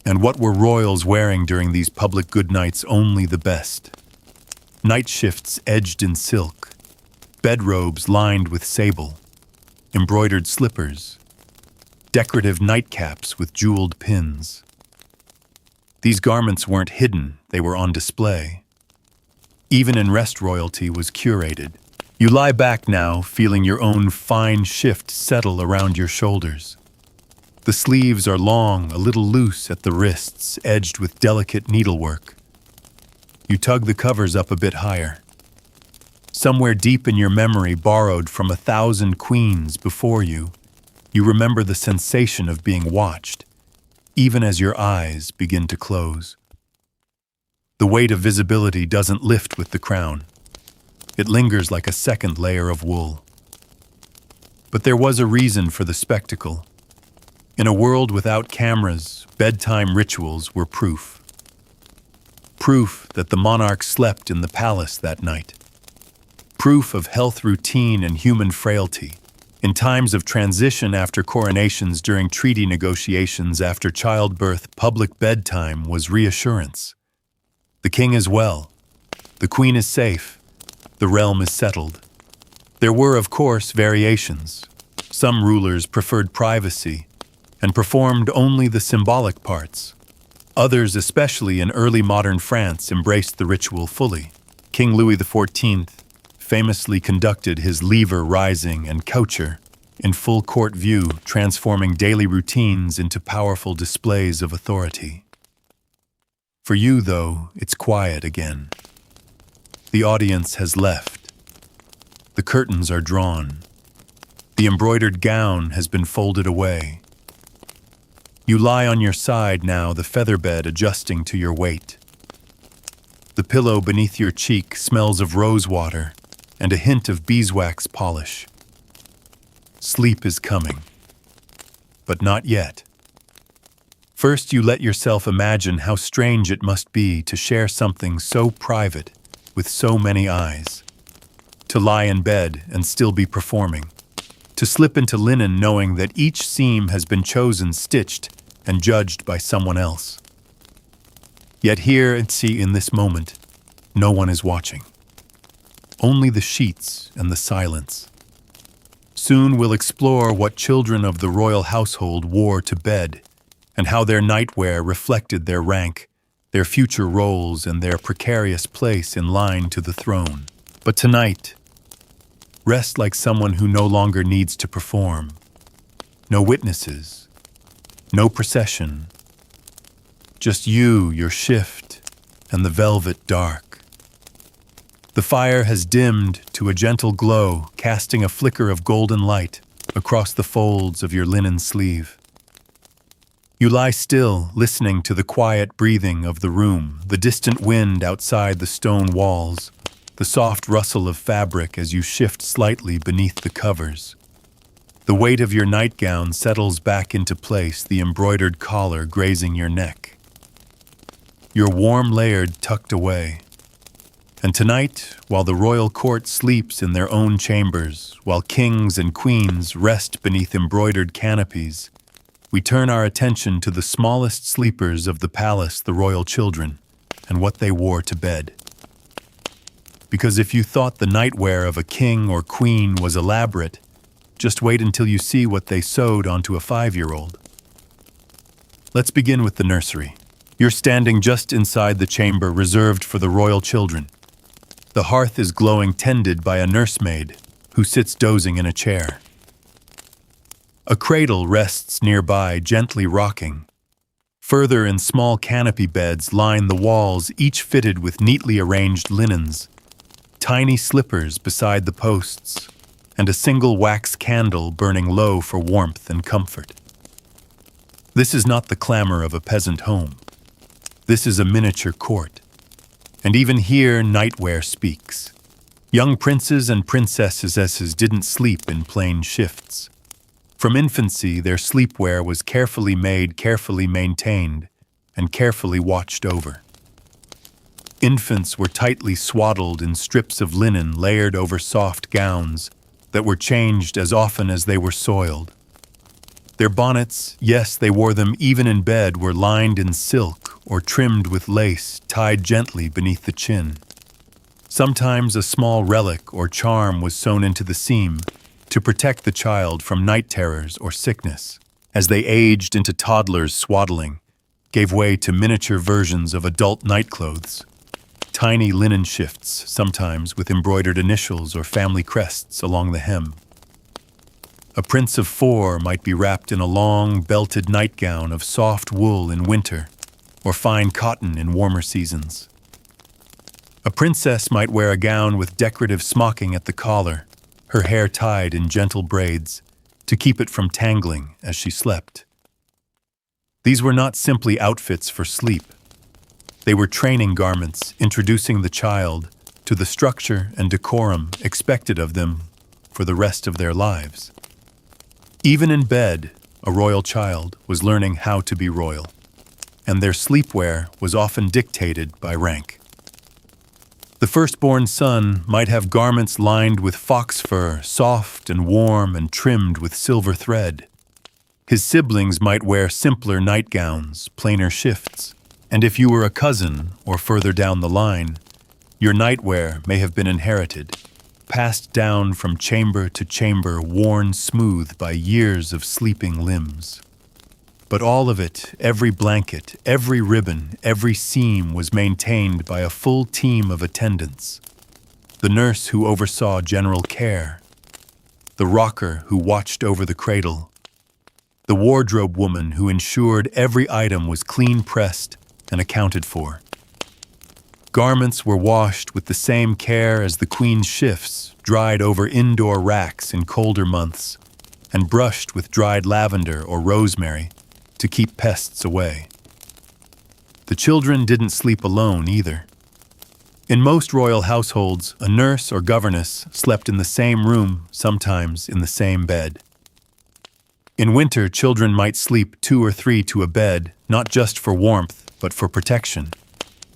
And what were royals wearing during these public goodnights? Only the best. Night shifts edged in silk, bedrobes lined with sable, embroidered slippers, decorative nightcaps with jeweled pins. These garments weren't hidden, they were on display. Even in rest, royalty was curated. You lie back now, feeling your own fine shift settle around your shoulders. The sleeves are long, a little loose at the wrists, edged with delicate needlework. You tug the covers up a bit higher. Somewhere deep in your memory, borrowed from 1,000 queens before you, You remember the sensation of being watched, even as your eyes begin to close. The weight of visibility doesn't lift with the crown. It lingers like a second layer of wool. But there was a reason for the spectacle. In a world without cameras, bedtime rituals were proof. Proof that the monarch slept in the palace that night. Proof of health routine and human frailty. In times of transition after coronations, during treaty negotiations, after childbirth, public bedtime was reassurance. The king is well. The queen is safe. The realm is settled. There were, of course, variations. Some rulers preferred privacy and performed only the symbolic parts. Others, especially in early modern France, embraced the ritual fully. King Louis XIV famously conducted his lever rising and coucher in full court view, transforming daily routines into powerful displays of authority. For you, though, it's quiet again. The audience has left. The curtains are drawn. The embroidered gown has been folded away. You lie on your side now, the featherbed adjusting to your weight. The pillow beneath your cheek smells of rosewater and a hint of beeswax polish. Sleep is coming, but not yet. First, you let yourself imagine how strange it must be to share something so private with so many eyes. To lie in bed and still be performing. To slip into linen knowing that each seam has been chosen, stitched, and judged by someone else. Yet here, in this moment, no one is watching. Only the sheets and the silence. Soon we'll explore what children of the royal household wore to bed, and how their nightwear reflected their rank, their future roles, and their precarious place in line to the throne. But tonight, rest like someone who no longer needs to perform. No witnesses, no procession. Just you, your shift, and the velvet dark. The fire has dimmed to a gentle glow, casting a flicker of golden light across the folds of your linen sleeve. You lie still, listening to the quiet breathing of the room, the distant wind outside the stone walls, the soft rustle of fabric as you shift slightly beneath the covers. The weight of your nightgown settles back into place, the embroidered collar grazing your neck. Your warm layered tucked away. And tonight, while the royal court sleeps in their own chambers, while kings and queens rest beneath embroidered canopies, we turn our attention to the smallest sleepers of the palace, the royal children, and what they wore to bed. Because if you thought the nightwear of a king or queen was elaborate, just wait until you see what they sewed onto a 5-year-old. Let's begin with the nursery. You're standing just inside the chamber reserved for the royal children. The hearth is glowing, tended by a nursemaid who sits dozing in a chair. A cradle rests nearby, gently rocking. Further, in small canopy beds line the walls, each fitted with neatly arranged linens. Tiny slippers beside the posts, and a single wax candle burning low for warmth and comfort. This is not the clamor of a peasant home. This is a miniature court. And even here, nightwear speaks. Young princes and princesses didn't sleep in plain shifts. From infancy, their sleepwear was carefully made, carefully maintained, and carefully watched over. Infants were tightly swaddled in strips of linen layered over soft gowns that were changed as often as they were soiled. Their bonnets, yes, they wore them even in bed, were lined in silk or trimmed with lace tied gently beneath the chin. Sometimes a small relic or charm was sewn into the seam to protect the child from night terrors or sickness. As they aged into toddlers, swaddling gave way to miniature versions of adult nightclothes. Tiny linen shifts, sometimes with embroidered initials or family crests along the hem. A prince of 4 might be wrapped in a long, belted nightgown of soft wool in winter, or fine cotton in warmer seasons. A princess might wear a gown with decorative smocking at the collar, her hair tied in gentle braids, to keep it from tangling as she slept. These were not simply outfits for sleep. They were training garments introducing the child to the structure and decorum expected of them for the rest of their lives. Even in bed, a royal child was learning how to be royal, and their sleepwear was often dictated by rank. The firstborn son might have garments lined with fox fur, soft and warm and trimmed with silver thread. His siblings might wear simpler nightgowns, plainer shifts, and if you were a cousin or further down the line, your nightwear may have been inherited, passed down from chamber to chamber, worn smooth by years of sleeping limbs. But all of it, every blanket, every ribbon, every seam was maintained by a full team of attendants. The nurse who oversaw general care, the rocker who watched over the cradle, the wardrobe woman who ensured every item was clean pressed and accounted for. Garments were washed with the same care as the queen's shifts, dried over indoor racks in colder months, and brushed with dried lavender or rosemary to keep pests away. The children didn't sleep alone either. In most royal households, a nurse or governess slept in the same room, sometimes in the same bed. In winter, children might sleep 2 or 3 to a bed, not just for warmth, but for protection.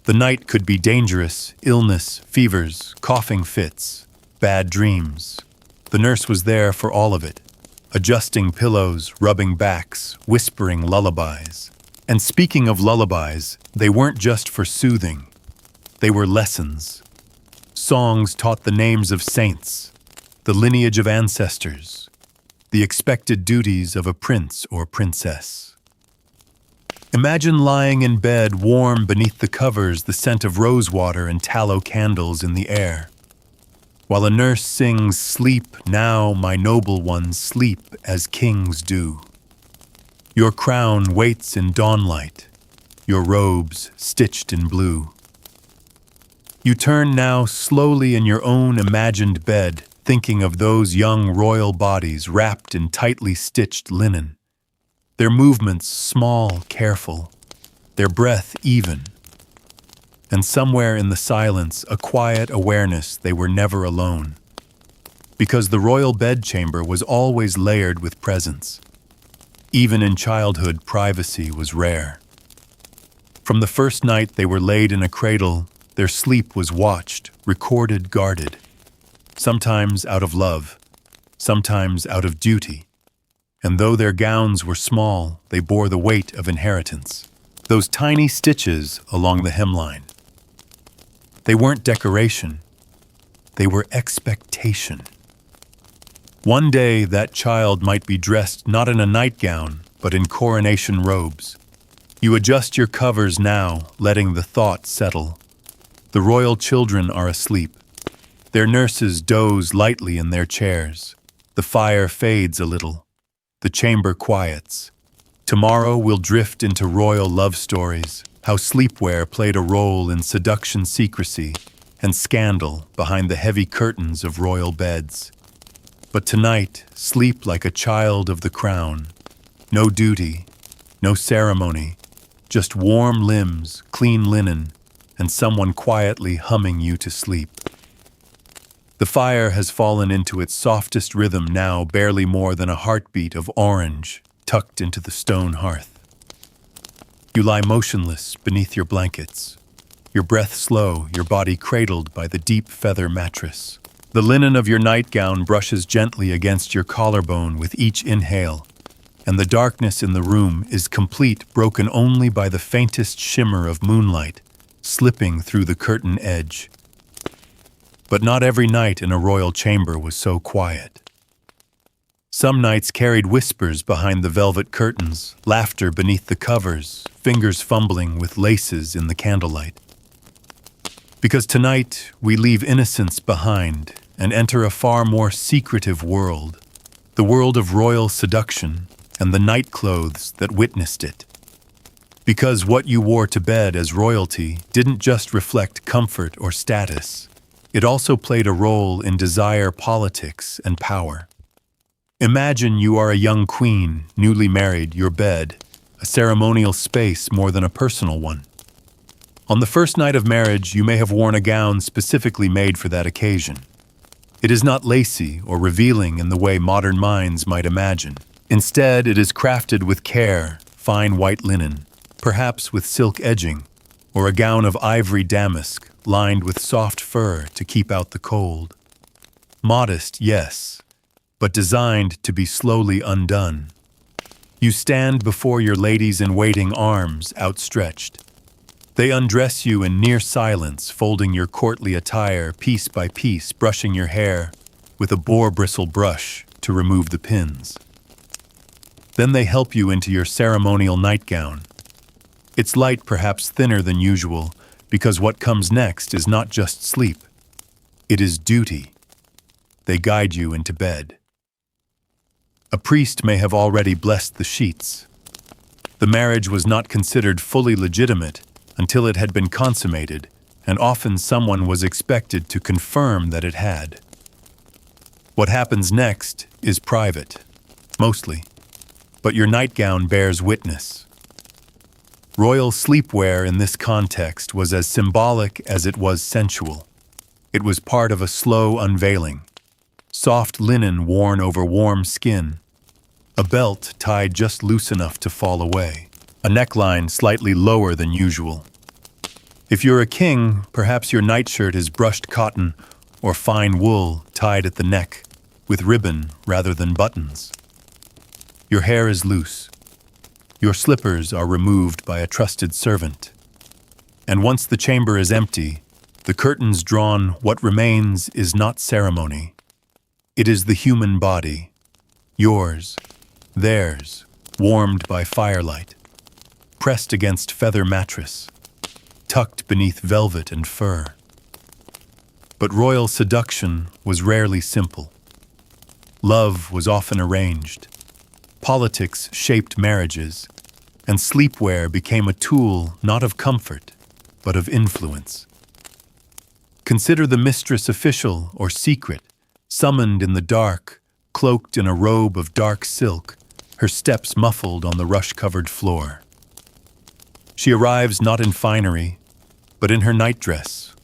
The night could be dangerous: illness, fevers, coughing fits, bad dreams. The nurse was there for all of it, adjusting pillows, rubbing backs, whispering lullabies. And speaking of lullabies, they weren't just for soothing. They were lessons. Songs taught the names of saints, the lineage of ancestors, the expected duties of a prince or princess. Imagine lying in bed, warm beneath the covers, the scent of rosewater and tallow candles in the air, while a nurse sings, "Sleep now, my noble ones, sleep as kings do." Your crown waits in dawnlight, your robes stitched in blue. You turn now slowly in your own imagined bed, thinking of those young royal bodies wrapped in tightly stitched linen. Their movements small, careful, their breath even. And somewhere in the silence, a quiet awareness they were never alone. Because the royal bedchamber was always layered with presence. Even in childhood, privacy was rare. From the first night they were laid in a cradle, their sleep was watched, recorded, guarded. Sometimes out of love, sometimes out of duty. And though their gowns were small, they bore the weight of inheritance. Those tiny stitches along the hemline. They weren't decoration. They were expectation. One day that child might be dressed not in a nightgown, but in coronation robes. You adjust your covers now, letting the thought settle. The royal children are asleep. Their nurses doze lightly in their chairs. The fire fades a little. The chamber quiets. Tomorrow we'll drift into royal love stories, how sleepwear played a role in seduction, secrecy, and scandal behind the heavy curtains of royal beds. But tonight, sleep like a child of the crown. No duty, no ceremony, just warm limbs, clean linen, and someone quietly humming you to sleep. The fire has fallen into its softest rhythm now, barely more than a heartbeat of orange tucked into the stone hearth. You lie motionless beneath your blankets, your breath slow, your body cradled by the deep feather mattress. The linen of your nightgown brushes gently against your collarbone with each inhale, and the darkness in the room is complete, broken only by the faintest shimmer of moonlight slipping through the curtain edge. But not every night in a royal chamber was so quiet. Some nights carried whispers behind the velvet curtains, laughter beneath the covers, fingers fumbling with laces in the candlelight. Because tonight we leave innocence behind and enter a far more secretive world, the world of royal seduction and the night clothes that witnessed it. Because what you wore to bed as royalty didn't just reflect comfort or status. It also played a role in desire, politics, and power. Imagine you are a young queen, newly married, your bed, a ceremonial space more than a personal one. On the first night of marriage, you may have worn a gown specifically made for that occasion. It is not lacy or revealing in the way modern minds might imagine. Instead, it is crafted with care, fine white linen, perhaps with silk edging, or a gown of ivory damask lined with soft fur to keep out the cold. Modest, yes, but designed to be slowly undone. You stand before your ladies-in-waiting, arms outstretched. They undress you in near silence, folding your courtly attire piece by piece, brushing your hair with a boar-bristle brush to remove the pins. Then they help you into your ceremonial nightgown. Its light perhaps thinner than usual, because what comes next is not just sleep. It is duty. They guide you into bed. A priest may have already blessed the sheets. The marriage was not considered fully legitimate until it had been consummated, and often someone was expected to confirm that it had. What happens next is private, mostly, but your nightgown bears witness. Royal sleepwear in this context was as symbolic as it was sensual. It was part of a slow unveiling. Soft linen worn over warm skin, a belt tied just loose enough to fall away, a neckline slightly lower than usual. If you're a king, perhaps your nightshirt is brushed cotton or fine wool tied at the neck with ribbon rather than buttons. Your hair is loose. Your slippers are removed by a trusted servant. And once the chamber is empty, the curtains drawn, what remains is not ceremony. It is the human body, yours, theirs, warmed by firelight, pressed against feather mattress, tucked beneath velvet and fur. But royal seduction was rarely simple. Love was often arranged. Politics shaped marriages, and sleepwear became a tool not of comfort, but of influence. Consider the mistress official or secret, summoned in the dark, cloaked in a robe of dark silk, her steps muffled on the rush-covered floor. She arrives not in finery, but in her nightdress,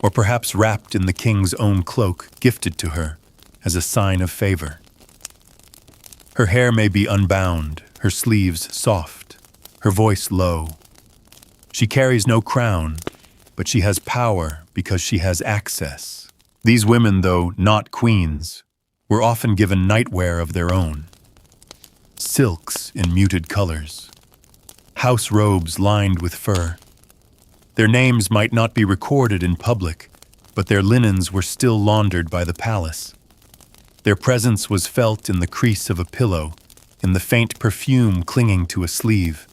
or perhaps wrapped in the king's own cloak gifted to her as a sign of favor. Her hair may be unbound, her sleeves soft, her voice low. She carries no crown, but she has power because she has access. These women, though not queens, were often given nightwear of their own. Silks in muted colors, house robes lined with fur. Their names might not be recorded in public, but their linens were still laundered by the palace. Their presence was felt in the crease of a pillow, in the faint perfume clinging to a sleeve.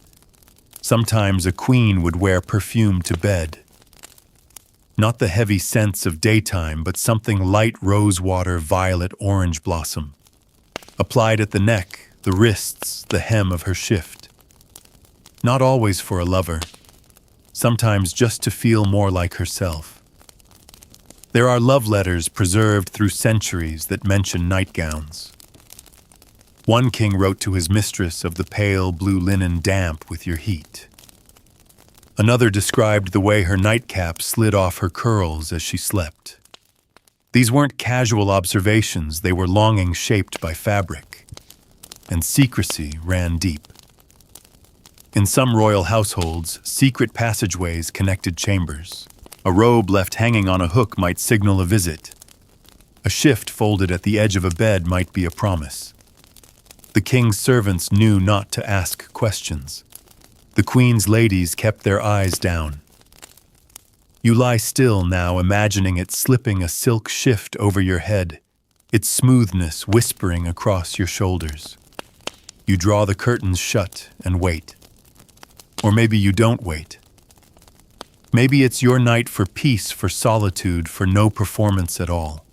Sometimes a queen would wear perfume to bed. Not the heavy scents of daytime, but something light rosewater, violet, orange blossom. Applied at the neck, the wrists, the hem of her shift. Not always for a lover, sometimes just to feel more like herself. There are love letters preserved through centuries that mention nightgowns. One king wrote to his mistress of the pale blue linen damp with your heat. Another described the way her nightcap slid off her curls as she slept. These weren't casual observations, they were longings shaped by fabric. And secrecy ran deep. In some royal households, secret passageways connected chambers. A robe left hanging on a hook might signal a visit. A shift folded at the edge of a bed might be a promise. The king's servants knew not to ask questions. The queen's ladies kept their eyes down. You lie still now, imagining it slipping a silk shift over your head, its smoothness whispering across your shoulders. You draw the curtains shut and wait. Or maybe you don't wait. Maybe it's your night for peace, for solitude, for no performance at all.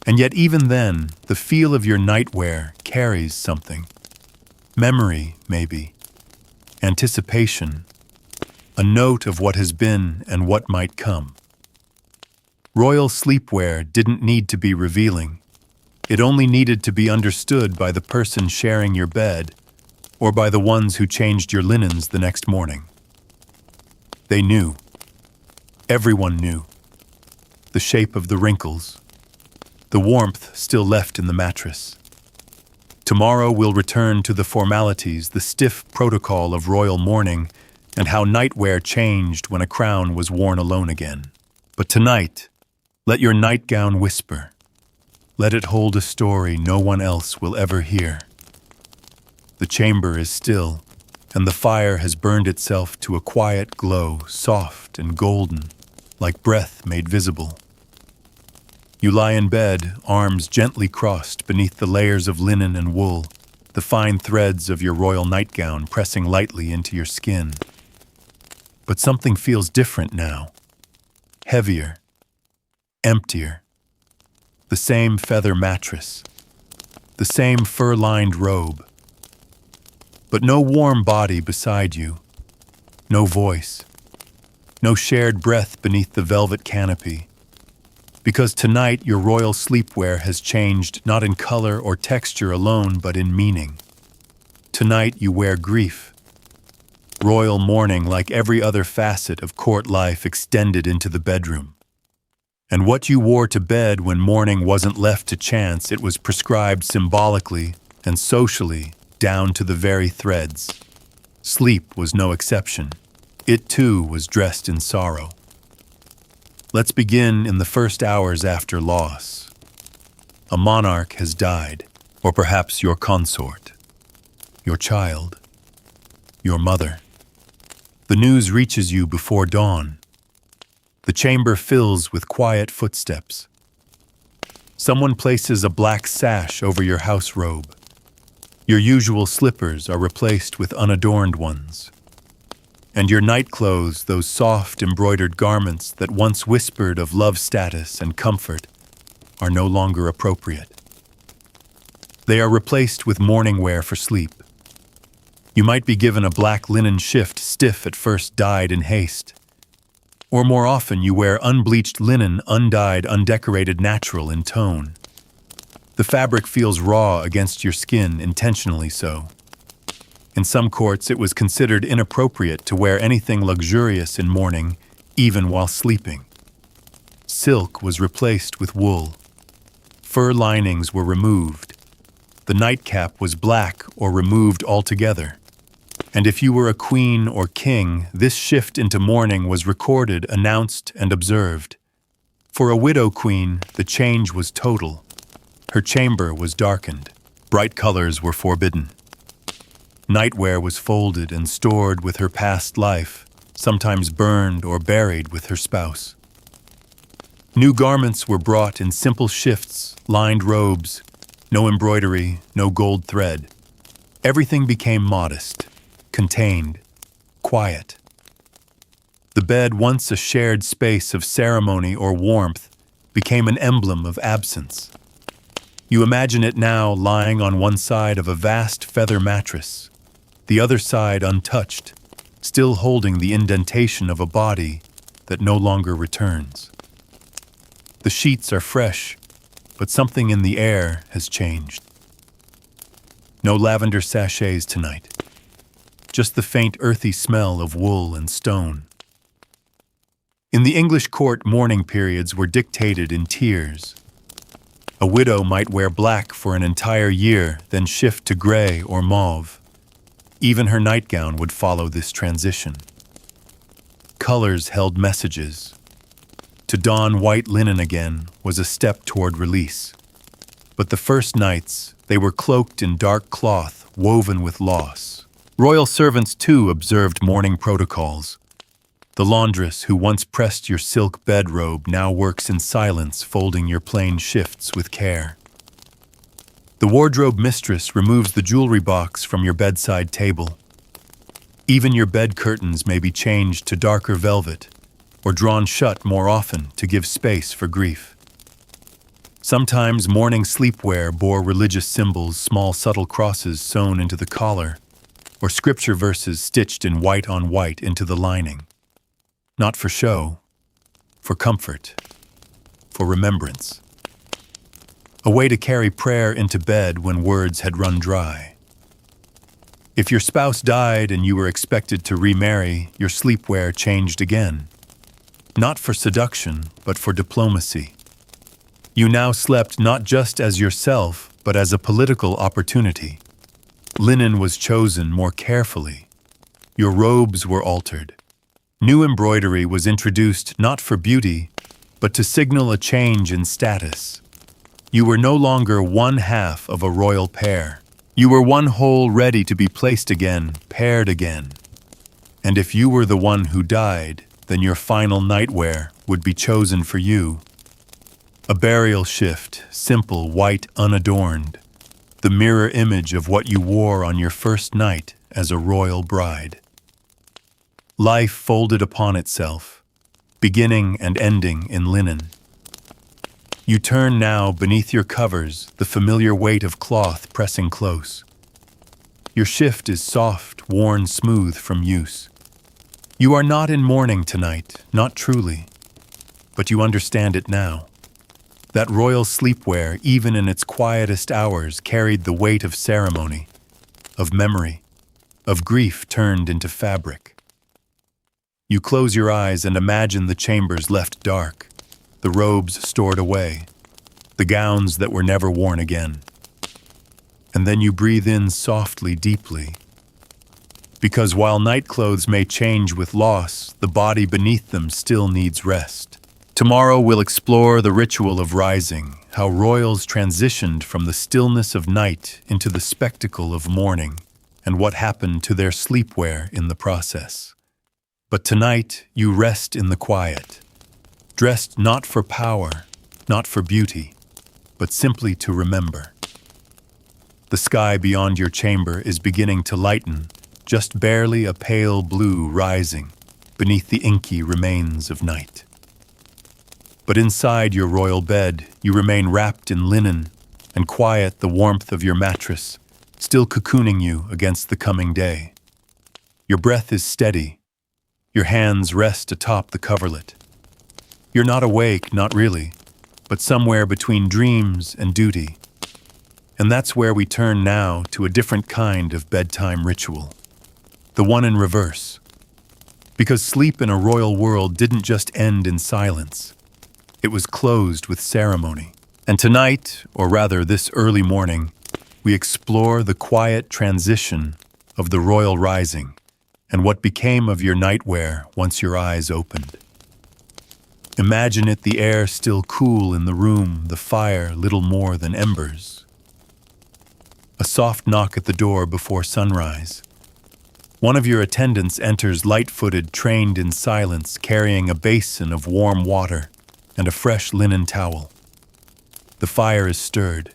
And yet even then, the feel of your nightwear carries something. Memory, maybe. Anticipation. A note of what has been and what might come. Royal sleepwear didn't need to be revealing. It only needed to be understood by the person sharing your bed or by the ones who changed your linens the next morning. They knew. Everyone knew. The shape of the wrinkles, the warmth still left in the mattress. Tomorrow we'll return to the formalities, the stiff protocol of royal mourning, and how nightwear changed when a crown was worn alone again. But tonight, let your nightgown whisper. Let it hold a story no one else will ever hear. The chamber is still, and the fire has burned itself to a quiet glow, soft and golden, like breath made visible. You lie in bed, arms gently crossed beneath the layers of linen and wool, the fine threads of your royal nightgown pressing lightly into your skin. But something feels different now. Heavier. Emptier. The same feather mattress. The same fur-lined robe. But no warm body beside you. No voice. No shared breath beneath the velvet canopy. Because tonight your royal sleepwear has changed not in color or texture alone, but in meaning. Tonight you wear grief. Royal mourning like every other facet of court life extended into the bedroom. And what you wore to bed when mourning wasn't left to chance, it was prescribed symbolically and socially down to the very threads. Sleep was no exception. It too was dressed in sorrow. Let's begin in the first hours after loss. A monarch has died, or perhaps your consort, your child, your mother. The news reaches you before dawn. The chamber fills with quiet footsteps. Someone places a black sash over your house robe. Your usual slippers are replaced with unadorned ones. And your nightclothes, those soft embroidered garments that once whispered of love status and comfort, are no longer appropriate. They are replaced with morning wear for sleep. You might be given a black linen shift, stiff at first, dyed in haste. Or more often you wear unbleached linen, undyed, undecorated, natural in tone. The fabric feels raw against your skin, intentionally so. In some courts, it was considered inappropriate to wear anything luxurious in mourning, even while sleeping. Silk was replaced with wool. Fur linings were removed. The nightcap was black or removed altogether. And if you were a queen or king, this shift into mourning was recorded, announced, and observed. For a widow queen, the change was total. Her chamber was darkened. Bright colors were forbidden. Nightwear was folded and stored with her past life, sometimes burned or buried with her spouse. New garments were brought in simple shifts, lined robes, no embroidery, no gold thread. Everything became modest, contained, quiet. The bed, once a shared space of ceremony or warmth, became an emblem of absence. You imagine it now lying on one side of a vast feather mattress, the other side untouched, still holding the indentation of a body that no longer returns. The sheets are fresh, but something in the air has changed. No lavender sachets tonight, just the faint earthy smell of wool and stone. In the English court, mourning periods were dictated in tiers. A widow might wear black for an entire year, then shift to gray or mauve. Even her nightgown would follow this transition. Colors held messages. To don white linen again was a step toward release. But the first nights, they were cloaked in dark cloth woven with loss. Royal servants, too, observed mourning protocols. The laundress who once pressed your silk bedrobe now works in silence, folding your plain shifts with care. The wardrobe mistress removes the jewelry box from your bedside table. Even your bed curtains may be changed to darker velvet or drawn shut more often to give space for grief. Sometimes mourning sleepwear bore religious symbols, small subtle crosses sewn into the collar, or scripture verses stitched in white on white into the lining. Not for show, for comfort, for remembrance. a way to carry prayer into bed when words had run dry. If your spouse died and you were expected to remarry, your sleepwear changed again. Not for seduction, but for diplomacy. You now slept not just as yourself, but as a political opportunity. Linen was chosen more carefully. Your robes were altered. New embroidery was introduced not for beauty, but to signal a change in status. You were no longer one half of a royal pair. You were one whole ready to be placed again, paired again. And if you were the one who died, then your final nightwear would be chosen for you. A burial shift, simple, white, unadorned. The mirror image of what you wore on your first night as a royal bride. Life folded upon itself, beginning and ending in linen. You turn now beneath your covers, the familiar weight of cloth pressing close. Your shift is soft, worn smooth from use. You are not in mourning tonight, not truly, but you understand it now. That royal sleepwear, even in its quietest hours, carried the weight of ceremony, of memory, of grief turned into fabric. You close your eyes and imagine the chambers left dark, the robes stored away, the gowns that were never worn again. And then you breathe in softly, deeply. Because while nightclothes may change with loss, the body beneath them still needs rest. Tomorrow we'll explore the ritual of rising, how royals transitioned from the stillness of night into the spectacle of morning, and what happened to their sleepwear in the process. But tonight you rest in the quiet, dressed not for power, not for beauty, but simply to remember. The sky beyond your chamber is beginning to lighten, just barely a pale blue rising beneath the inky remains of night. But inside your royal bed, you remain wrapped in linen and quiet, the warmth of your mattress still cocooning you against the coming day. Your breath is steady. Your hands rest atop the coverlet. You're not awake, not really, but somewhere between dreams and duty. And that's where we turn now to a different kind of bedtime ritual. The one in reverse. Because sleep in a royal world didn't just end in silence. It was closed with ceremony. And tonight, or rather this early morning, we explore the quiet transition of the royal rising and what became of your nightwear once your eyes opened. Imagine it, the air still cool in the room, the fire little more than embers. A soft knock at the door before sunrise. One of your attendants enters light-footed, trained in silence, carrying a basin of warm water and a fresh linen towel. The fire is stirred.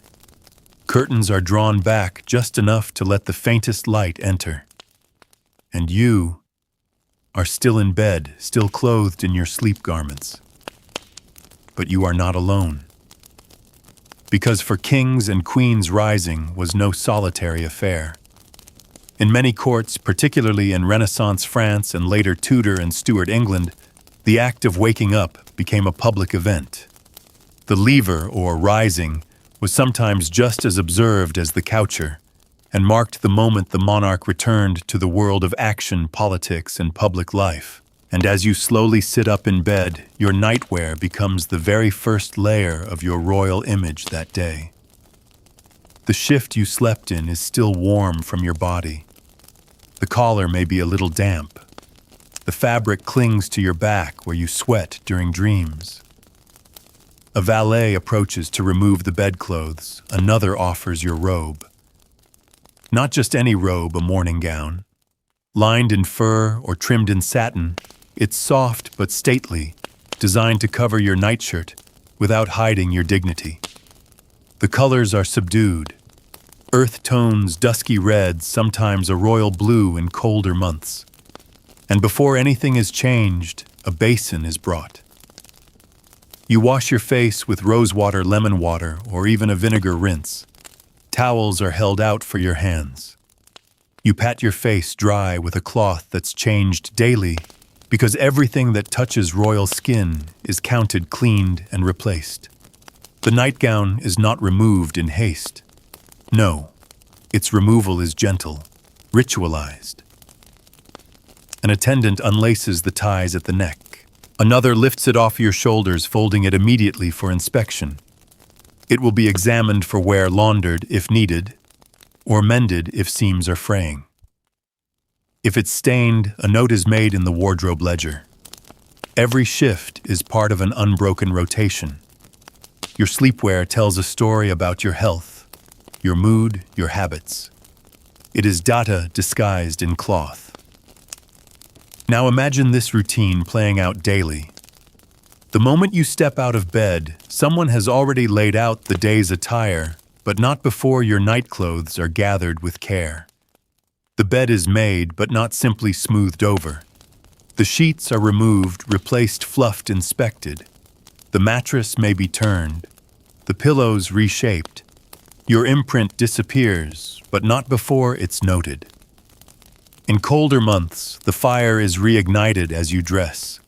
Curtains are drawn back just enough to let the faintest light enter. And you are still in bed, still clothed in your sleep garments. But you are not alone. Because for kings and queens, rising was no solitary affair. In many courts, particularly in Renaissance France and later Tudor and Stuart England, the act of waking up became a public event. The lever, or rising, was sometimes just as observed as the coucher, and marked the moment the monarch returned to the world of action, politics, and public life. And as you slowly sit up in bed, your nightwear becomes the very first layer of your royal image that day. The shift you slept in is still warm from your body. The collar may be a little damp. The fabric clings to your back where you sweat during dreams. A valet approaches to remove the bedclothes. Another offers your robe. Not just any robe, a morning gown. Lined in fur or trimmed in satin, it's soft but stately, designed to cover your nightshirt without hiding your dignity. The colors are subdued. Earth tones, dusky reds, sometimes a royal blue in colder months. And before anything is changed, a basin is brought. You wash your face with rosewater, lemon water, or even a vinegar rinse. Towels are held out for your hands. You pat your face dry with a cloth that's changed daily, because everything that touches royal skin is counted, cleaned, and replaced. The nightgown is not removed in haste. No, its removal is gentle, ritualized. An attendant unlaces the ties at the neck. Another lifts it off your shoulders, folding it immediately for inspection. It will be examined for wear, laundered if needed, or mended if seams are fraying. If it's stained, a note is made in the wardrobe ledger. Every shift is part of an unbroken rotation. Your sleepwear tells a story about your health, your mood, your habits. It is data disguised in cloth. Now imagine this routine playing out daily. The moment you step out of bed, someone has already laid out the day's attire, but not before your nightclothes are gathered with care. The bed is made, but not simply smoothed over. The sheets are removed, replaced, fluffed, inspected. The mattress may be turned, the pillows reshaped. Your imprint disappears, but not before it's noted. In colder months, the fire is reignited as you dress.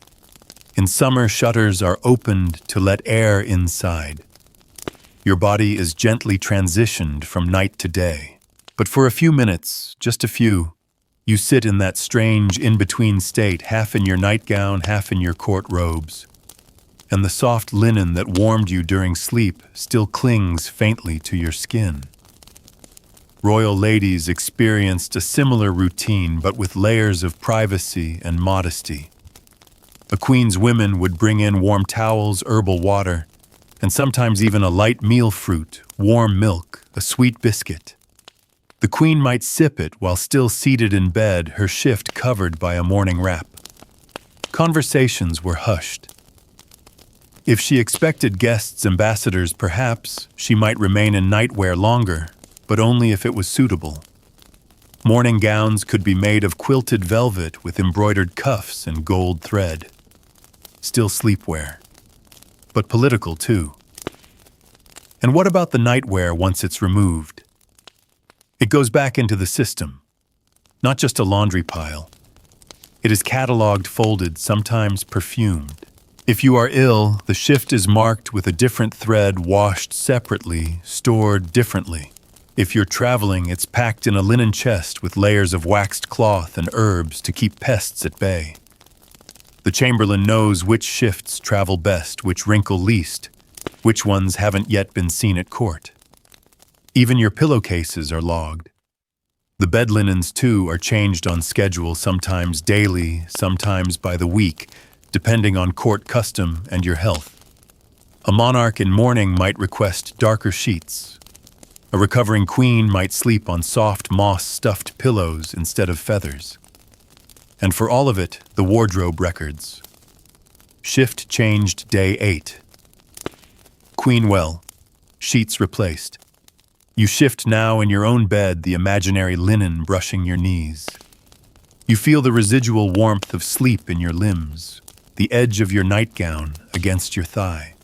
In summer, shutters are opened to let air inside. Your body is gently transitioned from night to day. But for a few minutes, just a few, you sit in that strange in-between state, half in your nightgown, half in your court robes. And the soft linen that warmed you during sleep still clings faintly to your skin. Royal ladies experienced a similar routine, but with layers of privacy and modesty. A queen's women would bring in warm towels, herbal water, and sometimes even a light meal fruit, warm milk, a sweet biscuit. The queen might sip it while still seated in bed, her shift covered by a morning wrap. Conversations were hushed. If she expected guests, ambassadors, perhaps she might remain in nightwear longer, but only if it was suitable. Morning gowns could be made of quilted velvet with embroidered cuffs and gold thread. Still sleepwear, but political too. And what about the nightwear once it's removed? It goes back into the system, not just a laundry pile. It is cataloged, folded, sometimes perfumed. If you are ill, the shift is marked with a different thread, washed separately, stored differently. If you're traveling, it's packed in a linen chest with layers of waxed cloth and herbs to keep pests at bay. The chamberlain knows which shifts travel best, which wrinkle least, which ones haven't yet been seen at court. Even your pillowcases are logged. The bed linens, too, are changed on schedule, sometimes daily, sometimes by the week, depending on court custom and your health. A monarch in mourning might request darker sheets. A recovering queen might sleep on soft moss-stuffed pillows instead of feathers. And for all of it, the wardrobe records. Shift changed day 8. Queen well. Sheets replaced. You shift now in your own bed, the imaginary linen brushing your knees. You feel the residual warmth of sleep in your limbs, the edge of your nightgown against your thigh.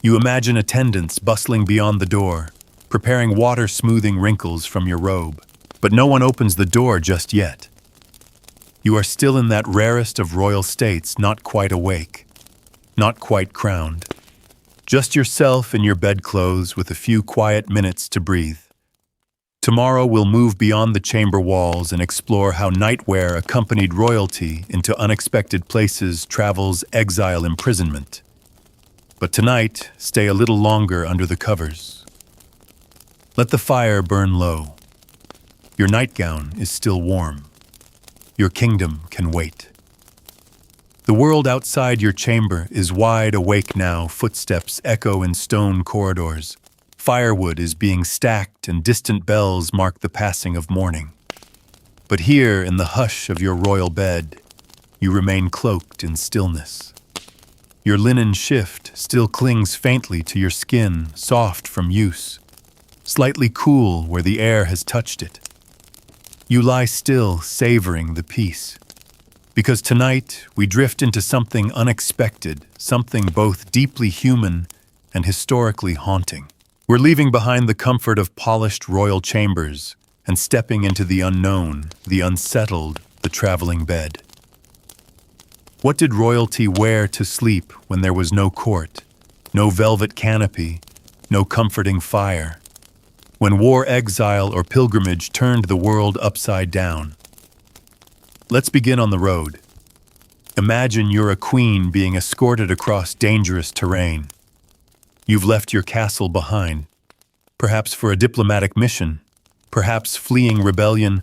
You imagine attendants bustling beyond the door, preparing water smoothing wrinkles from your robe. But no one opens the door just yet. You are still in that rarest of royal states, not quite awake, not quite crowned. Just yourself in your bedclothes with a few quiet minutes to breathe. Tomorrow we'll move beyond the chamber walls and explore how nightwear accompanied royalty into unexpected places, travels, exile, imprisonment. But tonight, stay a little longer under the covers. Let the fire burn low. Your nightgown is still warm. Your kingdom can wait. The world outside your chamber is wide awake now, footsteps echo in stone corridors. Firewood is being stacked and distant bells mark the passing of morning. But here, in the hush of your royal bed, you remain cloaked in stillness. Your linen shift still clings faintly to your skin, soft from use, slightly cool where the air has touched it. You lie still, savoring the peace. Because tonight, we drift into something unexpected, something both deeply human and historically haunting. We're leaving behind the comfort of polished royal chambers and stepping into the unknown, the unsettled, the traveling bed. What did royalty wear to sleep when there was no court, No velvet canopy, no comforting fire. When war, exile, or pilgrimage turned the world upside down. Let's begin on the road. Imagine you're a queen being escorted across dangerous terrain. You've left your castle behind, perhaps for a diplomatic mission, perhaps fleeing rebellion,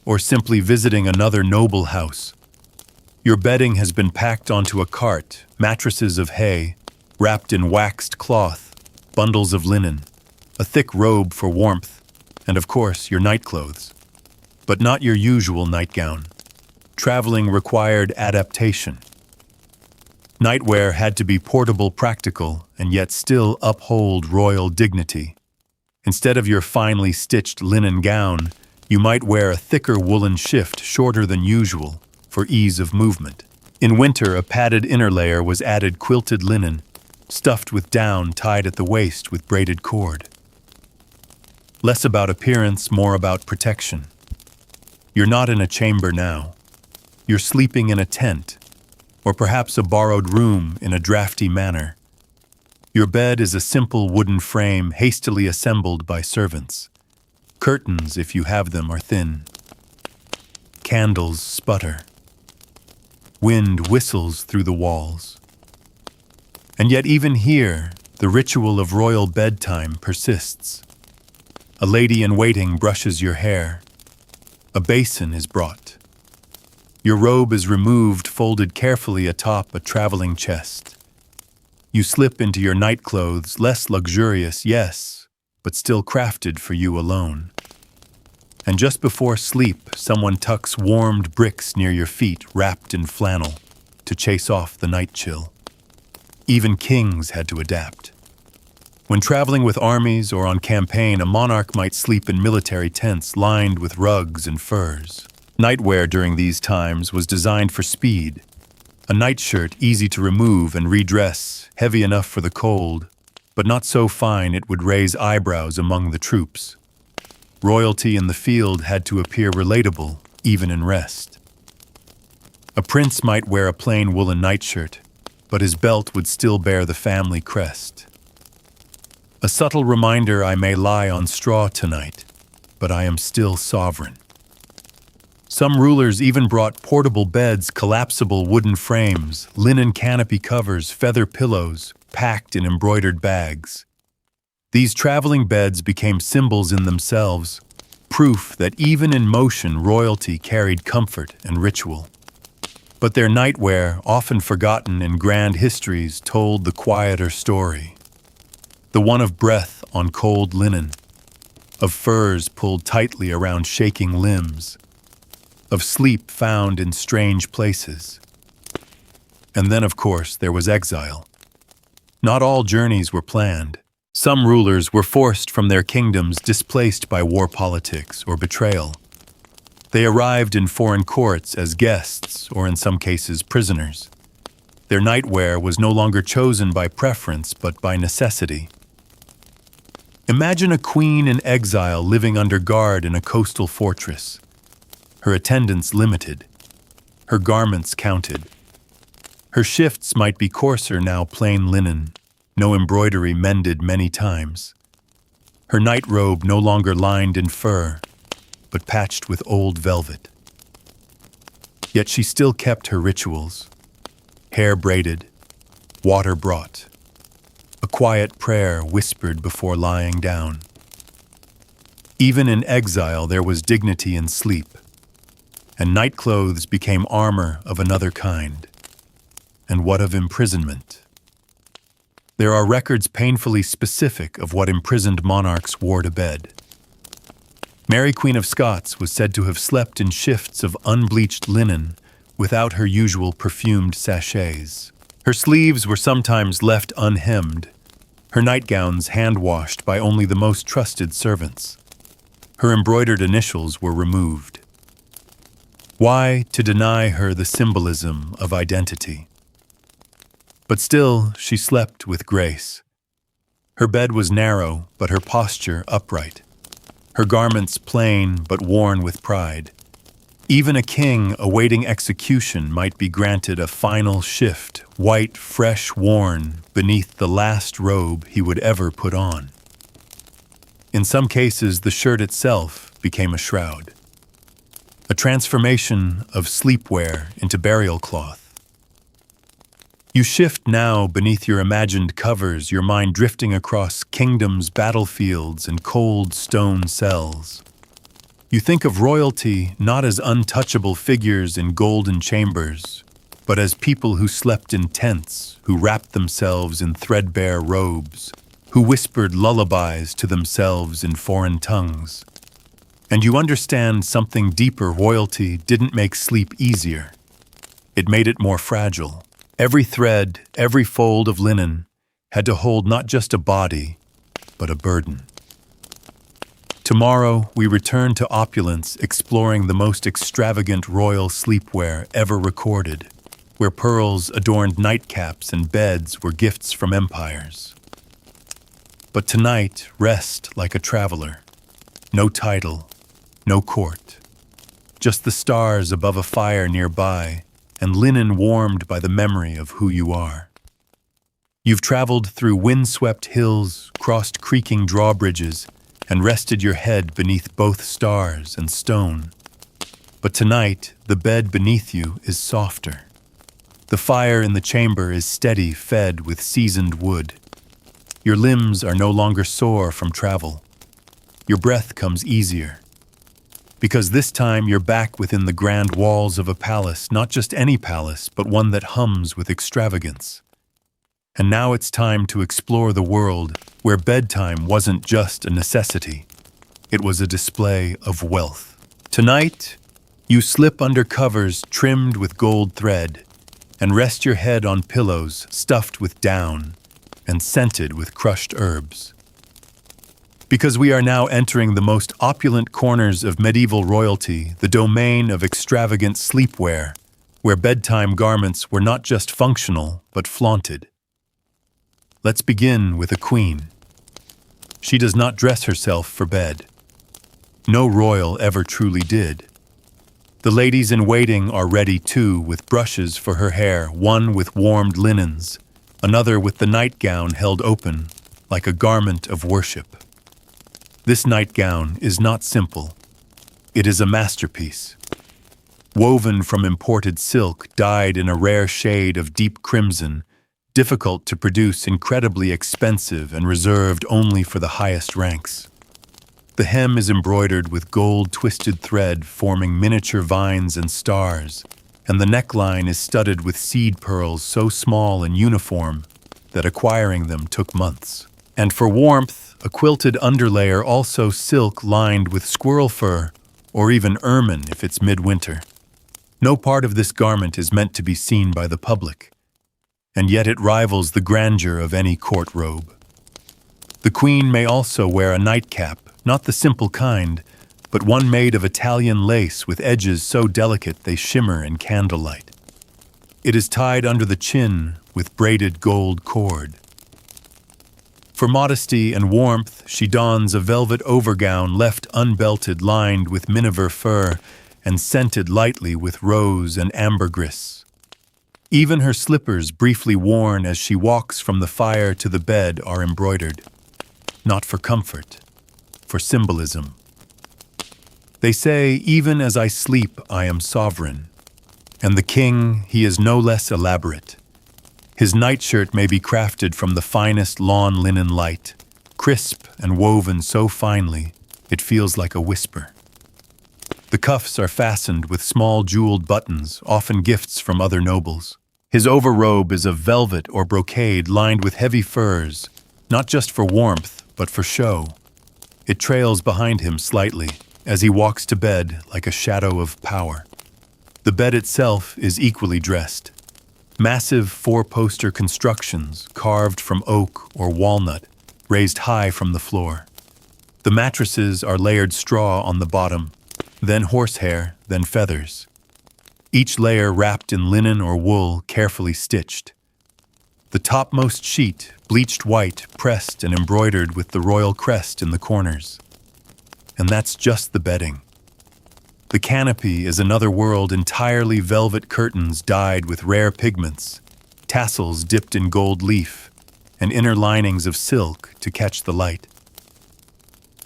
or simply visiting another noble house. Your bedding has been packed onto a cart, mattresses of hay, wrapped in waxed cloth, bundles of linen, a thick robe for warmth, and of course your nightclothes. But not your usual nightgown. Traveling required adaptation. Nightwear had to be portable, practical, and yet still uphold royal dignity. Instead of your finely stitched linen gown, you might wear a thicker woolen shift shorter than usual for ease of movement. In winter, a padded inner layer was added, quilted linen, stuffed with down tied at the waist with braided cord. Less about appearance, more about protection. You're not in a chamber now. You're sleeping in a tent, or perhaps a borrowed room in a drafty manor. Your bed is a simple wooden frame hastily assembled by servants. Curtains, if you have them, are thin. Candles sputter. Wind whistles through the walls. And yet even here, the ritual of royal bedtime persists. A lady in waiting brushes your hair. A basin is brought. Your robe is removed, folded carefully atop a traveling chest. You slip into your nightclothes, less luxurious, yes, but still crafted for you alone. And just before sleep, someone tucks warmed bricks near your feet, wrapped in flannel, to chase off the night chill. Even kings had to adapt. When traveling with armies or on campaign, a monarch might sleep in military tents lined with rugs and furs. Nightwear during these times was designed for speed. A nightshirt easy to remove and redress, heavy enough for the cold, but not so fine it would raise eyebrows among the troops. Royalty in the field had to appear relatable, even in rest. A prince might wear a plain woolen nightshirt, but his belt would still bear the family crest. A subtle reminder: I may lie on straw tonight, but I am still sovereign. Some rulers even brought portable beds, collapsible wooden frames, linen canopy covers, feather pillows, packed in embroidered bags. These traveling beds became symbols in themselves, proof that even in motion royalty carried comfort and ritual. But their nightwear, often forgotten in grand histories, told the quieter story. The one of breath on cold linen, of furs pulled tightly around shaking limbs, of sleep found in strange places. And then, of course, there was exile. Not all journeys were planned. Some rulers were forced from their kingdoms, displaced by war politics or betrayal. They arrived in foreign courts as guests, or in some cases prisoners. Their nightwear was no longer chosen by preference, but by necessity. Imagine a queen in exile living under guard in a coastal fortress. Her attendance limited, her garments counted. Her shifts might be coarser, now plain linen, no embroidery, mended many times. Her night robe no longer lined in fur, but patched with old velvet. Yet she still kept her rituals. Hair braided, water brought, a quiet prayer whispered before lying down. Even in exile there was dignity in sleep, and nightclothes became armor of another kind. And what of imprisonment? There are records painfully specific of what imprisoned monarchs wore to bed. Mary, Queen of Scots, was said to have slept in shifts of unbleached linen without her usual perfumed sachets. Her sleeves were sometimes left unhemmed, her nightgowns hand-washed by only the most trusted servants. Her embroidered initials were removed. Why to deny her the symbolism of identity? But still, she slept with grace. Her bed was narrow, but her posture upright. Her garments plain, but worn with pride. Even a king awaiting execution might be granted a final shift white, fresh, worn beneath the last robe he would ever put on. In some cases, the shirt itself became a shroud, a transformation of sleepwear into burial cloth. You shift now beneath your imagined covers, your mind drifting across kingdoms, battlefields, and cold stone cells. You think of royalty not as untouchable figures in golden chambers, but as people who slept in tents, who wrapped themselves in threadbare robes, who whispered lullabies to themselves in foreign tongues. And you understand something deeper. Royalty didn't make sleep easier. It made it more fragile. Every thread, every fold of linen had to hold not just a body, but a burden. Tomorrow, we return to opulence, exploring the most extravagant royal sleepwear ever recorded, where pearls adorned nightcaps and beds were gifts from empires. But tonight, rest like a traveler. No title, no court. Just the stars above a fire nearby, and linen warmed by the memory of who you are. You've traveled through windswept hills, crossed creaking drawbridges, and rested your head beneath both stars and stone. But tonight, the bed beneath you is softer. The fire in the chamber is steady, fed with seasoned wood. Your limbs are no longer sore from travel. Your breath comes easier. Because this time you're back within the grand walls of a palace, not just any palace, but one that hums with extravagance. And now it's time to explore the world where bedtime wasn't just a necessity. It was a display of wealth. Tonight, you slip under covers trimmed with gold thread and rest your head on pillows stuffed with down and scented with crushed herbs. Because we are now entering the most opulent corners of medieval royalty, the domain of extravagant sleepwear, where bedtime garments were not just functional, but flaunted. Let's begin with a queen. She does not dress herself for bed. No royal ever truly did. The ladies in waiting are ready too, with brushes for her hair, one with warmed linens, another with the nightgown held open, like a garment of worship. This nightgown is not simple. It is a masterpiece. Woven from imported silk, dyed in a rare shade of deep crimson, difficult to produce, incredibly expensive, and reserved only for the highest ranks. The hem is embroidered with gold twisted thread forming miniature vines and stars, and the neckline is studded with seed pearls so small and uniform that acquiring them took months. And for warmth, a quilted underlayer, also silk lined with squirrel fur, or even ermine if it's midwinter. No part of this garment is meant to be seen by the public, and yet it rivals the grandeur of any court robe. The queen may also wear a nightcap, not the simple kind, but one made of Italian lace with edges so delicate they shimmer in candlelight. It is tied under the chin with braided gold cord. For modesty and warmth, she dons a velvet overgown left unbelted, lined with miniver fur and scented lightly with rose and ambergris. Even her slippers, briefly worn as she walks from the fire to the bed, are embroidered. Not for comfort, for symbolism. They say, even as I sleep, I am sovereign. And the king, he is no less elaborate. His nightshirt may be crafted from the finest lawn linen light, crisp and woven so finely, it feels like a whisper. The cuffs are fastened with small jeweled buttons, often gifts from other nobles. His overrobe is of velvet or brocade lined with heavy furs, not just for warmth, but for show. It trails behind him slightly, as he walks to bed like a shadow of power. The bed itself is equally dressed. Massive four-poster constructions, carved from oak or walnut, raised high from the floor. The mattresses are layered straw on the bottom, then horsehair, then feathers. Each layer wrapped in linen or wool, carefully stitched. The topmost sheet, bleached white, pressed and embroidered with the royal crest in the corners. And that's just the bedding. The canopy is another world, entirely velvet curtains dyed with rare pigments, tassels dipped in gold leaf, and inner linings of silk to catch the light.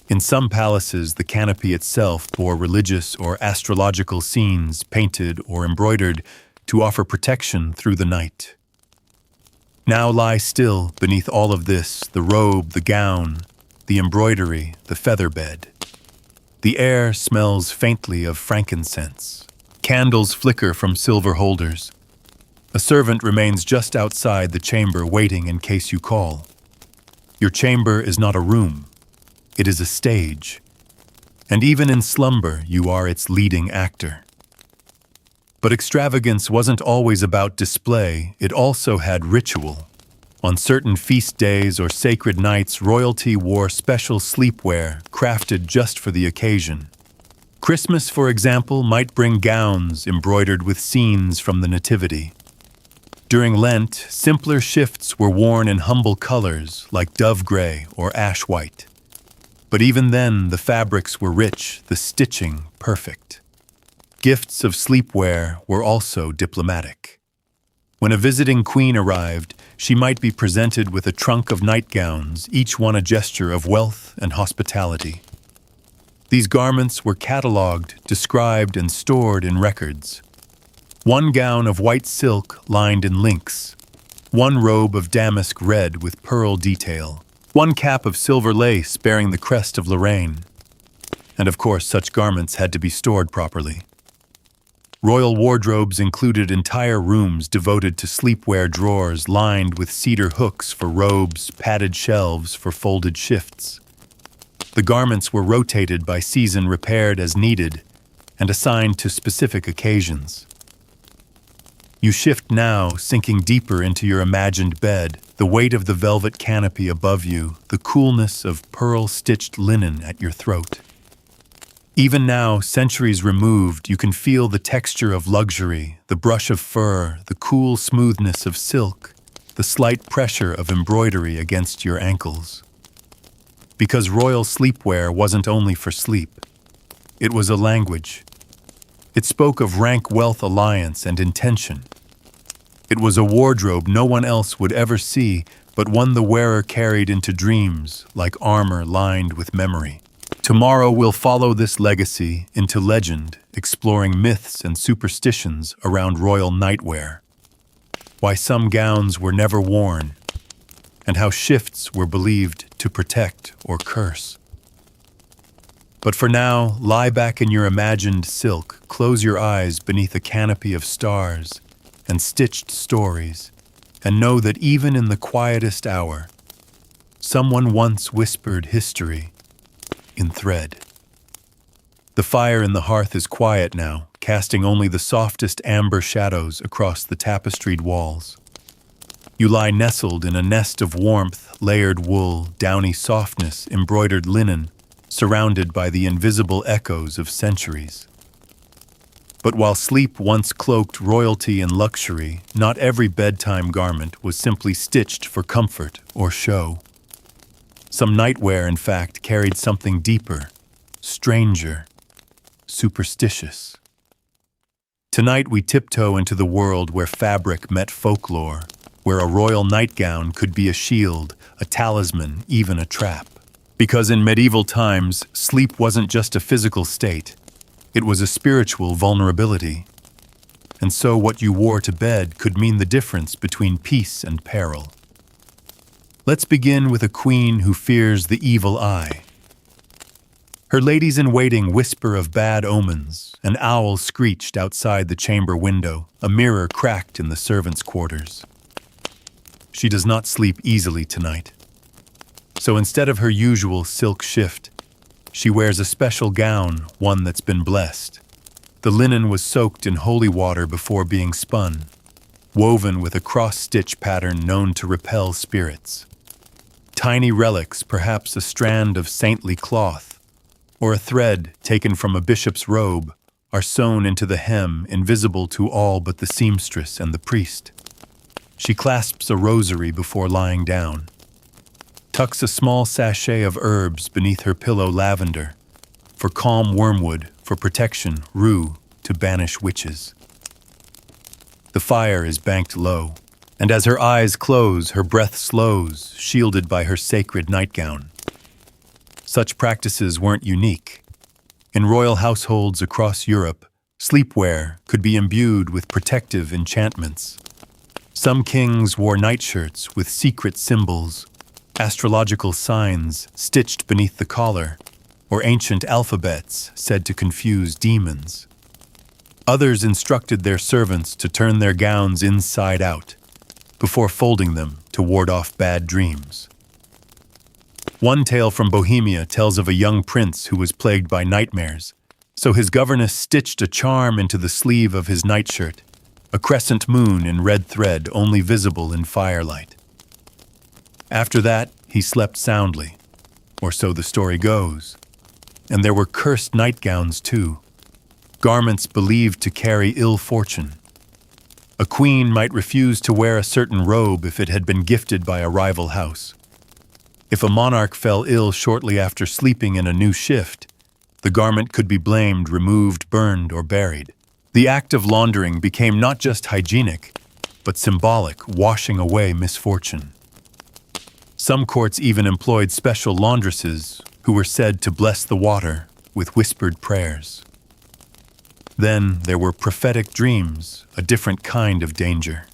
In some palaces, the canopy itself bore religious or astrological scenes painted or embroidered to offer protection through the night. Now lie still beneath all of this, the robe, the gown, the embroidery, the feather bed. The air smells faintly of frankincense. Candles flicker from silver holders. A servant remains just outside the chamber waiting in case you call. Your chamber is not a room. It is a stage. And even in slumber, you are its leading actor. But extravagance wasn't always about display, it also had ritual. On certain feast days or sacred nights, royalty wore special sleepwear crafted just for the occasion. Christmas, for example, might bring gowns embroidered with scenes from the Nativity. During Lent, simpler shifts were worn in humble colors like dove gray or ash white. But even then, the fabrics were rich, the stitching perfect. Gifts of sleepwear were also diplomatic. When a visiting queen arrived, she might be presented with a trunk of nightgowns, each one a gesture of wealth and hospitality. These garments were catalogued, described, and stored in records. One gown of white silk lined in lynx, one robe of damask red with pearl detail, one cap of silver lace bearing the crest of Lorraine. And of course, such garments had to be stored properly. Royal wardrobes included entire rooms devoted to sleepwear drawers lined with cedar hooks for robes, padded shelves for folded shifts. The garments were rotated by season, repaired as needed, and assigned to specific occasions. You shift now, sinking deeper into your imagined bed, the weight of the velvet canopy above you, the coolness of pearl-stitched linen at your throat. Even now, centuries removed, you can feel the texture of luxury, the brush of fur, the cool smoothness of silk, the slight pressure of embroidery against your ankles. Because royal sleepwear wasn't only for sleep. It was a language. It spoke of rank-wealth alliance and intention. It was a wardrobe no one else would ever see, but one the wearer carried into dreams, like armor lined with memory. Tomorrow we'll follow this legacy into legend, exploring myths and superstitions around royal nightwear. Why some gowns were never worn, and how shifts were believed to protect or curse. But for now, lie back in your imagined silk, close your eyes beneath a canopy of stars and stitched stories, and know that even in the quietest hour, someone once whispered history in thread. The fire in the hearth is quiet now, casting only the softest amber shadows across the tapestried walls. You lie nestled in a nest of warmth, layered wool, downy softness, embroidered linen, surrounded by the invisible echoes of centuries. But while sleep once cloaked royalty and luxury, not every bedtime garment was simply stitched for comfort or show. Some nightwear, in fact, carried something deeper, stranger, superstitious. Tonight we tiptoe into the world where fabric met folklore, where a royal nightgown could be a shield, a talisman, even a trap. Because in medieval times, sleep wasn't just a physical state, it was a spiritual vulnerability. And so what you wore to bed could mean the difference between peace and peril. Let's begin with a queen who fears the evil eye. Her ladies-in-waiting whisper of bad omens. An owl screeched outside the chamber window, a mirror cracked in the servants' quarters. She does not sleep easily tonight. So instead of her usual silk shift, she wears a special gown, one that's been blessed. The linen was soaked in holy water before being spun, woven with a cross-stitch pattern known to repel spirits. Tiny relics, perhaps a strand of saintly cloth, or a thread taken from a bishop's robe, are sewn into the hem, invisible to all but the seamstress and the priest. She clasps a rosary before lying down, tucks a small sachet of herbs beneath her pillow, lavender, for calm wormwood, for protection, rue, to banish witches. The fire is banked low, And as her eyes close, her breath slows, shielded by her sacred nightgown. Such practices weren't unique. In royal households across Europe, sleepwear could be imbued with protective enchantments. Some kings wore nightshirts with secret symbols, astrological signs stitched beneath the collar, or ancient alphabets said to confuse demons. Others instructed their servants to turn their gowns inside out, before folding them to ward off bad dreams. One tale from Bohemia tells of a young prince who was plagued by nightmares, so his governess stitched a charm into the sleeve of his nightshirt, a crescent moon in red thread only visible in firelight. After that, he slept soundly, or so the story goes. And there were cursed nightgowns too, garments believed to carry ill fortune. A queen might refuse to wear a certain robe if it had been gifted by a rival house. If a monarch fell ill shortly after sleeping in a new shift, the garment could be blamed, removed, burned, or buried. The act of laundering became not just hygienic, but symbolic, washing away misfortune. Some courts even employed special laundresses who were said to bless the water with whispered prayers. Then there were prophetic dreams, a different kind of danger.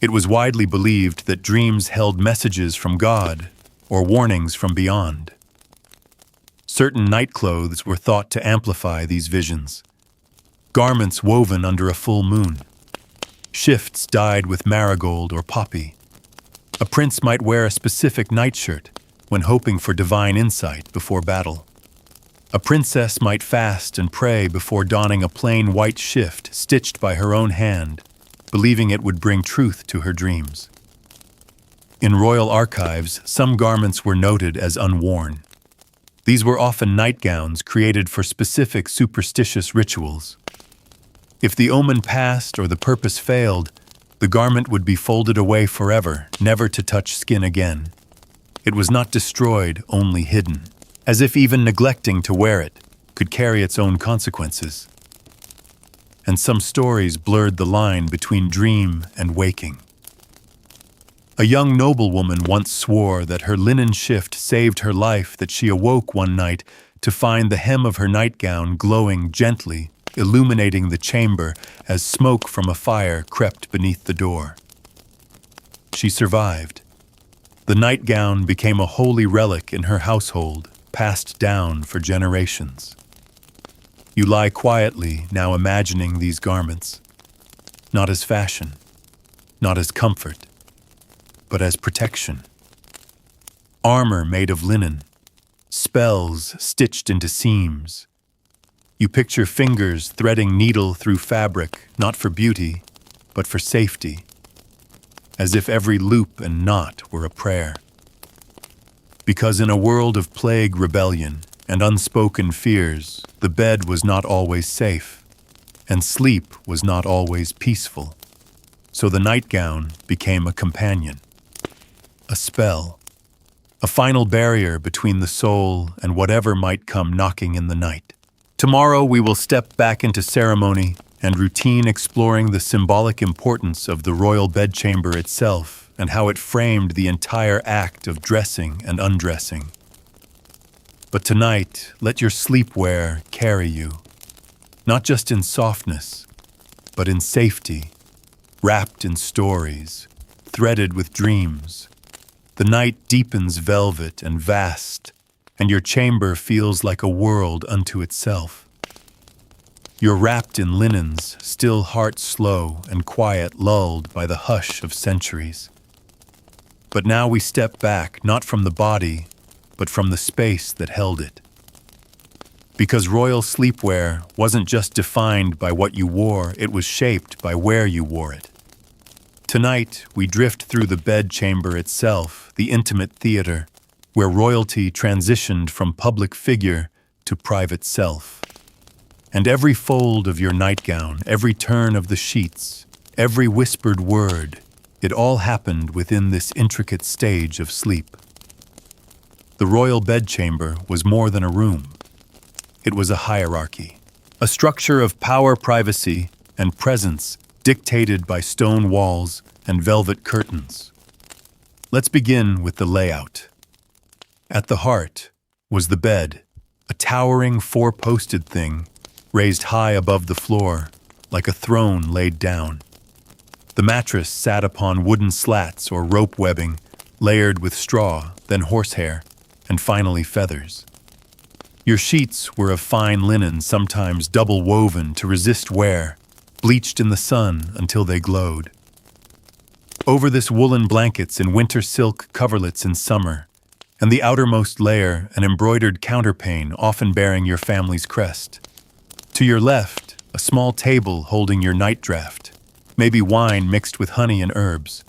It was widely believed that dreams held messages from God or warnings from beyond. Certain nightclothes were thought to amplify these visions. Garments woven under a full moon. Shifts dyed with marigold or poppy. A prince might wear a specific nightshirt when hoping for divine insight before battle. A princess might fast and pray before donning a plain white shift stitched by her own hand, believing it would bring truth to her dreams. In royal archives, some garments were noted as unworn. These were often nightgowns created for specific superstitious rituals. If the omen passed or the purpose failed, the garment would be folded away forever, never to touch skin again. It was not destroyed, only hidden, as if even neglecting to wear it could carry its own consequences. And some stories blurred the line between dream and waking. A young noblewoman once swore that her linen shift saved her life, that she awoke one night to find the hem of her nightgown glowing gently, illuminating the chamber as smoke from a fire crept beneath the door. She survived. The nightgown became a holy relic in her household, passed down for generations. You lie quietly now imagining these garments, not as fashion, not as comfort, but as protection. Armor made of linen, spells stitched into seams. You picture fingers threading needle through fabric, not for beauty, but for safety, as if every loop and knot were a prayer. Because in a world of plague, rebellion, and unspoken fears, the bed was not always safe, and sleep was not always peaceful. So the nightgown became a companion, a spell, a final barrier between the soul and whatever might come knocking in the night. Tomorrow we will step back into ceremony and routine, exploring the symbolic importance of the royal bedchamber itself and how it framed the entire act of dressing and undressing. But tonight, let your sleepwear carry you, not just in softness, but in safety, wrapped in stories, threaded with dreams. The night deepens velvet and vast, and your chamber feels like a world unto itself. You're wrapped in linens, still heart slow and quiet, lulled by the hush of centuries. But now we step back, not from the body, but from the space that held it. Because royal sleepwear wasn't just defined by what you wore, it was shaped by where you wore it. Tonight, we drift through the bedchamber itself, the intimate theater, where royalty transitioned from public figure to private self. And every fold of your nightgown, every turn of the sheets, every whispered word, it all happened within this intricate stage of sleep. The royal bedchamber was more than a room. It was a hierarchy, a structure of power, privacy, and presence dictated by stone walls and velvet curtains. Let's begin with the layout. At the heart was the bed, a towering four-posted thing raised high above the floor, like a throne laid down. The mattress sat upon wooden slats or rope webbing, layered with straw, then horsehair, and finally feathers. Your sheets were of fine linen, sometimes double woven to resist wear, bleached in the sun until they glowed. Over this woolen blankets in winter silk coverlets in summer, and the outermost layer an embroidered counterpane often bearing your family's crest. To your left, a small table holding your night draught, maybe wine mixed with honey and herbs.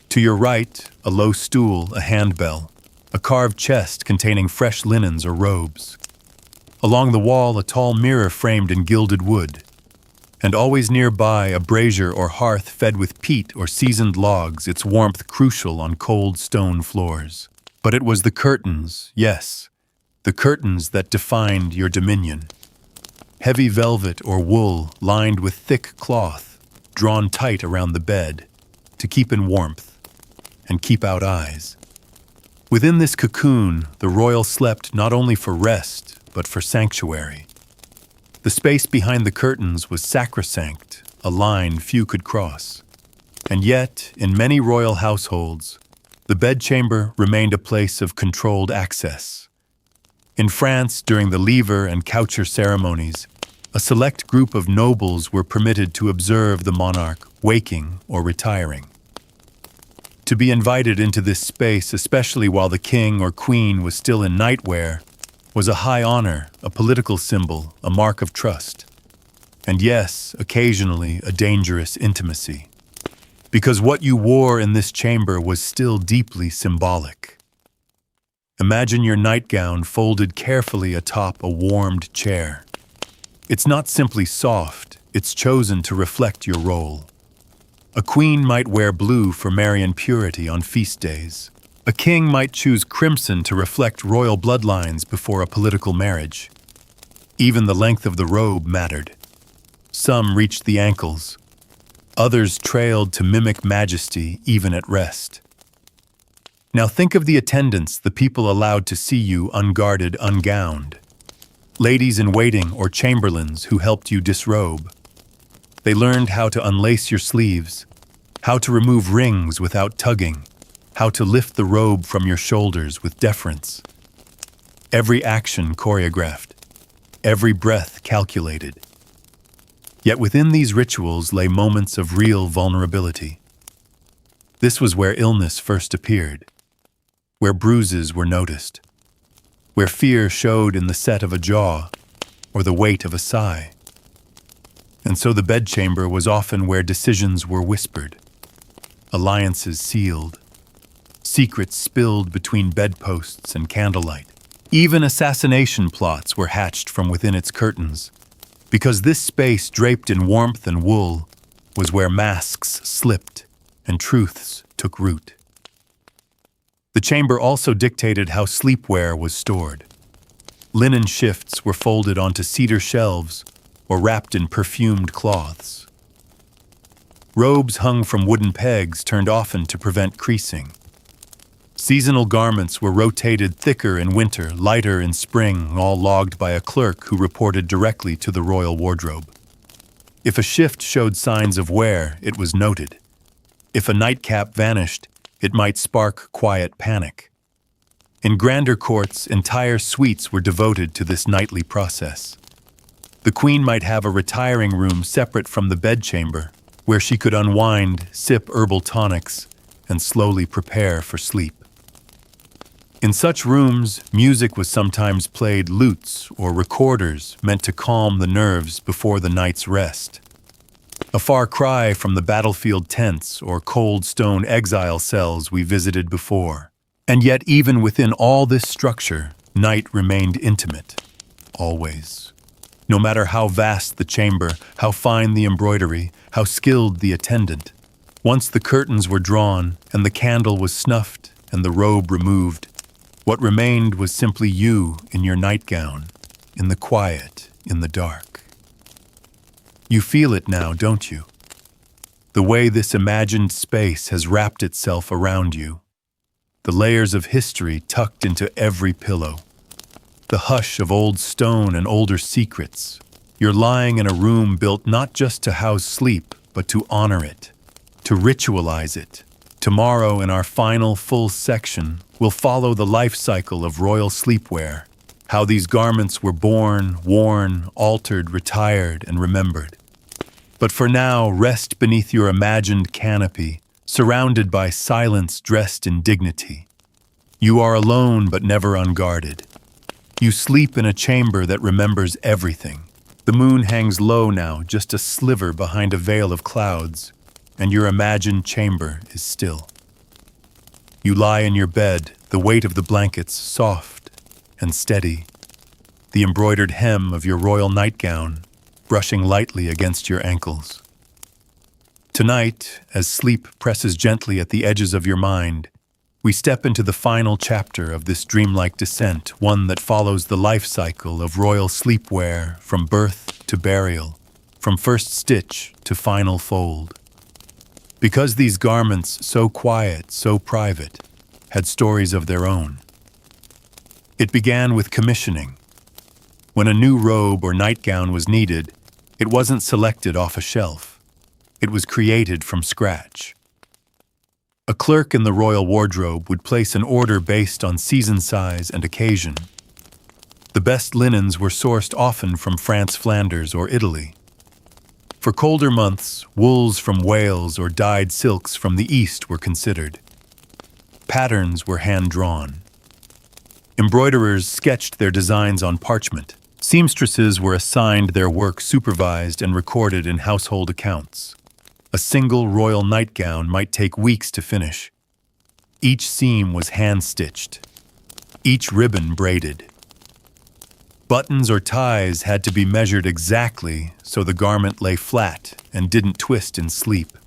To your right, a low stool, a handbell, a carved chest containing fresh linens or robes. Along the wall, a tall mirror framed in gilded wood, and always nearby a brazier or hearth fed with peat or seasoned logs, its warmth crucial on cold stone floors. But it was the curtains, yes, the curtains that defined your dominion. Heavy velvet or wool lined with thick cloth, drawn tight around the bed, to keep in warmth and keep out eyes. Within this cocoon, the royal slept not only for rest, but for sanctuary. The space behind the curtains was sacrosanct, a line few could cross. And yet, in many royal households, the bedchamber remained a place of controlled access. In France, during the lever and coucher ceremonies, a select group of nobles were permitted to observe the monarch waking or retiring. To be invited into this space, especially while the king or queen was still in nightwear, was a high honor, a political symbol, a mark of trust. And yes, occasionally a dangerous intimacy. Because what you wore in this chamber was still deeply symbolic. Imagine your nightgown folded carefully atop a warmed chair. It's not simply soft, it's chosen to reflect your role. A queen might wear blue for Marian purity on feast days. A king might choose crimson to reflect royal bloodlines before a political marriage. Even the length of the robe mattered. Some reached the ankles. Others trailed to mimic majesty even at rest. Now think of the attendants, the people allowed to see you unguarded, ungowned. Ladies in waiting or chamberlains who helped you disrobe. They learned how to unlace your sleeves, how to remove rings without tugging, how to lift the robe from your shoulders with deference. Every action choreographed, every breath calculated. Yet within these rituals lay moments of real vulnerability. This was where illness first appeared, where bruises were noticed, where fear showed in the set of a jaw or the weight of a sigh. And so the bedchamber was often where decisions were whispered, alliances sealed, secrets spilled between bedposts and candlelight. Even assassination plots were hatched from within its curtains, because this space draped in warmth and wool was where masks slipped and truths took root. The chamber also dictated how sleepwear was stored. Linen shifts were folded onto cedar shelves or wrapped in perfumed cloths. Robes hung from wooden pegs turned often to prevent creasing. Seasonal garments were rotated thicker in winter, lighter in spring, all logged by a clerk who reported directly to the royal wardrobe. If a shift showed signs of wear, it was noted. If a nightcap vanished, it might spark quiet panic. In grander courts, entire suites were devoted to this nightly process. The queen might have a retiring room separate from the bedchamber, where she could unwind, sip herbal tonics, and slowly prepare for sleep. In such rooms, music was sometimes played, lutes or recorders meant to calm the nerves before the night's rest. A far cry from the battlefield tents or cold stone exile cells we visited before. And yet even within all this structure, night remained intimate, always. No matter how vast the chamber, how fine the embroidery, how skilled the attendant. Once the curtains were drawn and the candle was snuffed and the robe removed, what remained was simply you in your nightgown, in the quiet, in the dark. You feel it now, don't you? the way this imagined space has wrapped itself around you. The layers of history tucked into every pillow. The hush of old stone and older secrets. You're lying in a room built not just to house sleep, but to honor it, to ritualize it. Tomorrow, in our final full section, we'll follow the life cycle of royal sleepwear, how these garments were born, worn, altered, retired, and remembered. But for now, rest beneath your imagined canopy, surrounded by silence dressed in dignity. You are alone but never unguarded. You sleep in a chamber that remembers everything. The moon hangs low now, just a sliver behind a veil of clouds, and your imagined chamber is still. You lie in your bed, the weight of the blankets soft and steady, the embroidered hem of your royal nightgown brushing lightly against your ankles. Tonight, as sleep presses gently at the edges of your mind, we step into the final chapter of this dreamlike descent, one that follows the life cycle of royal sleepwear from birth to burial, from first stitch to final fold. Because these garments, so quiet, so private, had stories of their own. It began with commissioning. When a new robe or nightgown was needed, it wasn't selected off a shelf. It was created from scratch. A clerk in the royal wardrobe would place an order based on season size and occasion. The best linens were sourced often from France, Flanders, or Italy. For colder months, wools from Wales or dyed silks from the East were considered. Patterns were hand-drawn. Embroiderers sketched their designs on parchment. Seamstresses were assigned their work supervised and recorded in household accounts. A single royal nightgown might take weeks to finish. Each seam was hand-stitched. Each ribbon braided. Buttons or ties had to be measured exactly so the garment lay flat and didn't twist in sleep.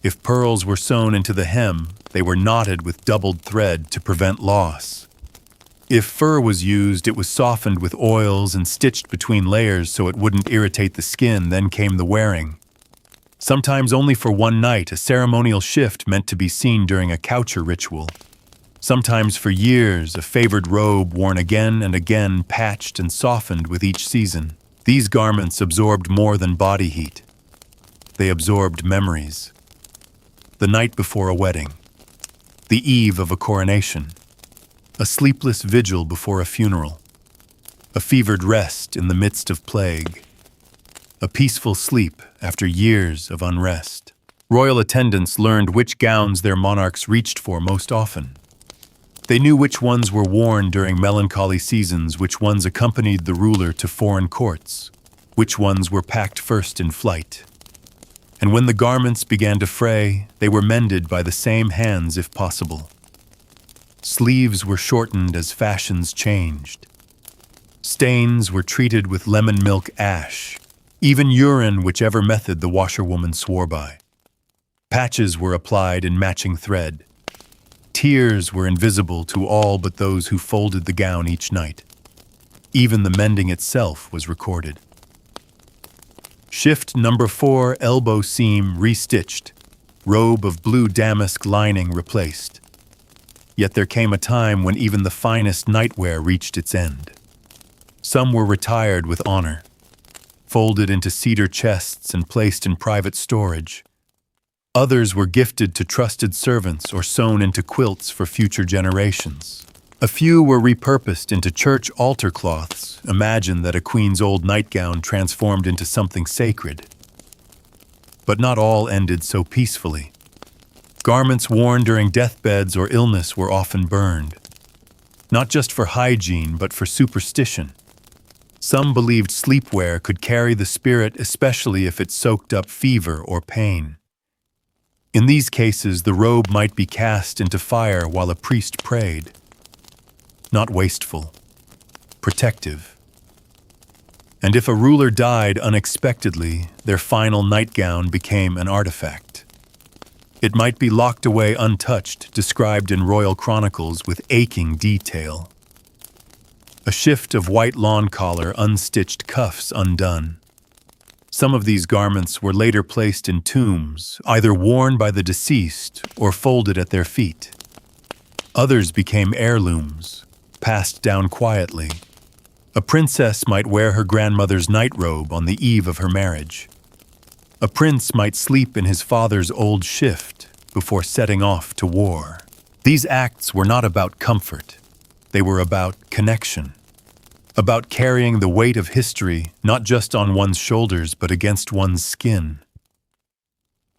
If pearls were sewn into the hem, they were knotted with doubled thread to prevent loss. If fur was used, it was softened with oils and stitched between layers so it wouldn't irritate the skin. Then came the wearing. Sometimes only for one night, a ceremonial shift meant to be seen during a coucher ritual. Sometimes for years, a favored robe worn again and again, patched and softened with each season. These garments absorbed more than body heat. They absorbed memories. The night before a wedding. The eve of a coronation. A sleepless vigil before a funeral. A fevered rest in the midst of plague. A peaceful sleep after years of unrest. Royal attendants learned which gowns their monarchs reached for most often. They knew which ones were worn during melancholy seasons, which ones accompanied the ruler to foreign courts, which ones were packed first in flight. And when the garments began to fray, they were mended by the same hands if possible. Sleeves were shortened as fashions changed. Stains were treated with lemon milk ash, even urine, whichever method the washerwoman swore by. Patches were applied in matching thread. Tears were invisible to all but those who folded the gown each night. Even the mending itself was recorded. Shift number 4, elbow seam restitched, robe of blue damask lining replaced. Yet there came a time when even the finest nightwear reached its end. Some were retired with honor, folded into cedar chests and placed in private storage. Others were gifted to trusted servants or sewn into quilts for future generations. A few were repurposed into church altar cloths. Imagine that a queen's old nightgown transformed into something sacred. But not all ended so peacefully. Garments worn during deathbeds or illness were often burned, not just for hygiene but for superstition. Some believed sleepwear could carry the spirit, especially if it soaked up fever or pain. In these cases, the robe might be cast into fire while a priest prayed. Not wasteful, protective. And if a ruler died unexpectedly, their final nightgown became an artifact. It might be locked away untouched, described in royal chronicles with aching detail. A shift of white lawn collar, unstitched cuffs undone. Some of these garments were later placed in tombs, either worn by the deceased or folded at their feet. Others became heirlooms, passed down quietly. A princess might wear her grandmother's nightrobe on the eve of her marriage. A prince might sleep in his father's old shift before setting off to war. These acts were not about comfort. They were about connection. About carrying the weight of history not just on one's shoulders but against one's skin.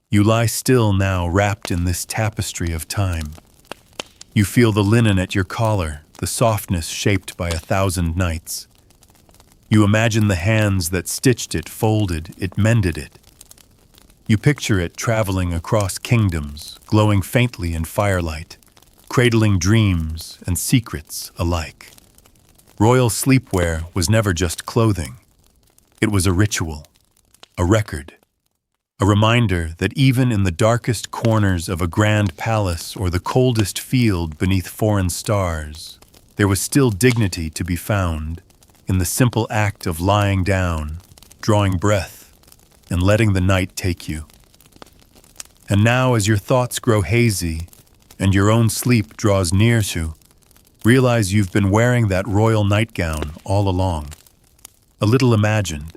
You lie still now, wrapped in this tapestry of time. You feel the linen at your collar, the softness shaped by 1,000 nights. You imagine the hands that stitched it, folded it, mended it. You picture it traveling across kingdoms, glowing faintly in firelight, cradling dreams and secrets alike. Royal sleepwear was never just clothing. It was a ritual, a record, a reminder that even in the darkest corners of a grand palace or the coldest field beneath foreign stars, there was still dignity to be found in the simple act of lying down, drawing breath, and letting the night take you. And now, as your thoughts grow hazy and your own sleep draws near to, realize you've been wearing that royal nightgown all along. A little imagined,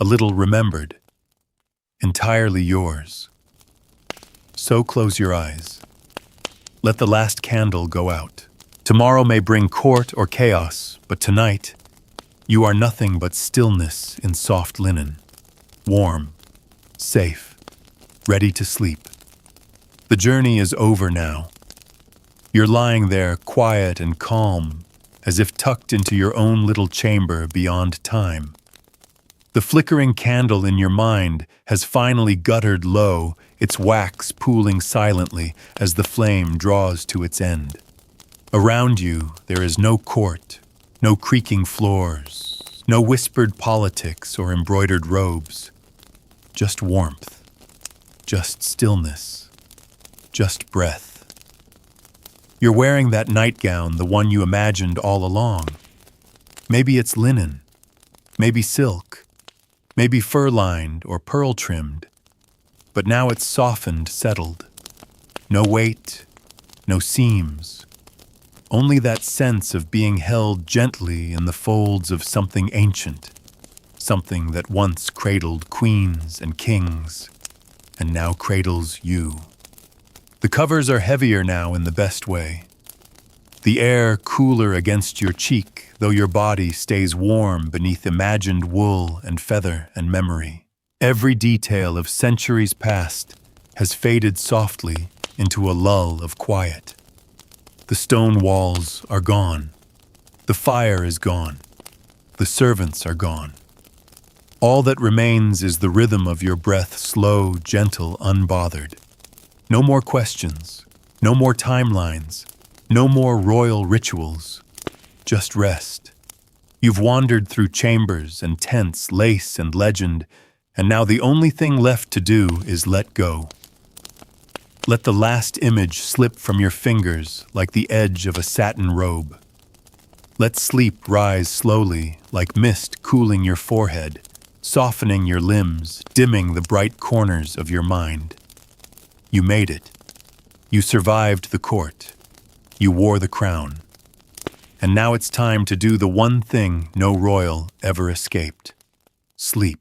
a little remembered, entirely yours. So close your eyes. Let the last candle go out. Tomorrow may bring court or chaos, but tonight, you are nothing but stillness in soft linen, warm, safe, ready to sleep. The journey is over now. You're lying there quiet and calm, as if tucked into your own little chamber beyond time. The flickering candle in your mind has finally guttered low, its wax pooling silently as the flame draws to its end. Around you, there is no court, no creaking floors, no whispered politics or embroidered robes. Just warmth, just stillness, just breath. You're wearing that nightgown, the one you imagined all along. Maybe it's linen, maybe silk, maybe fur-lined or pearl-trimmed. But now it's softened, settled. No weight, no seams. Only that sense of being held gently in the folds of something ancient, something that once cradled queens and kings, and now cradles you. The covers are heavier now in the best way. The air cooler against your cheek, though your body stays warm beneath imagined wool and feather and memory. Every detail of centuries past has faded softly into a lull of quiet. The stone walls are gone. The fire is gone. The servants are gone. All that remains is the rhythm of your breath, slow, gentle, unbothered. No more questions, no more timelines, no more royal rituals. Just rest. You've wandered through chambers and tents, lace and legend, and now the only thing left to do is let go. Let the last image slip from your fingers like the edge of a satin robe. Let sleep rise slowly like mist cooling your forehead, softening your limbs, dimming the bright corners of your mind. You made it. You survived the court. You wore the crown. And now it's time to do the one thing no royal ever escaped. Sleep.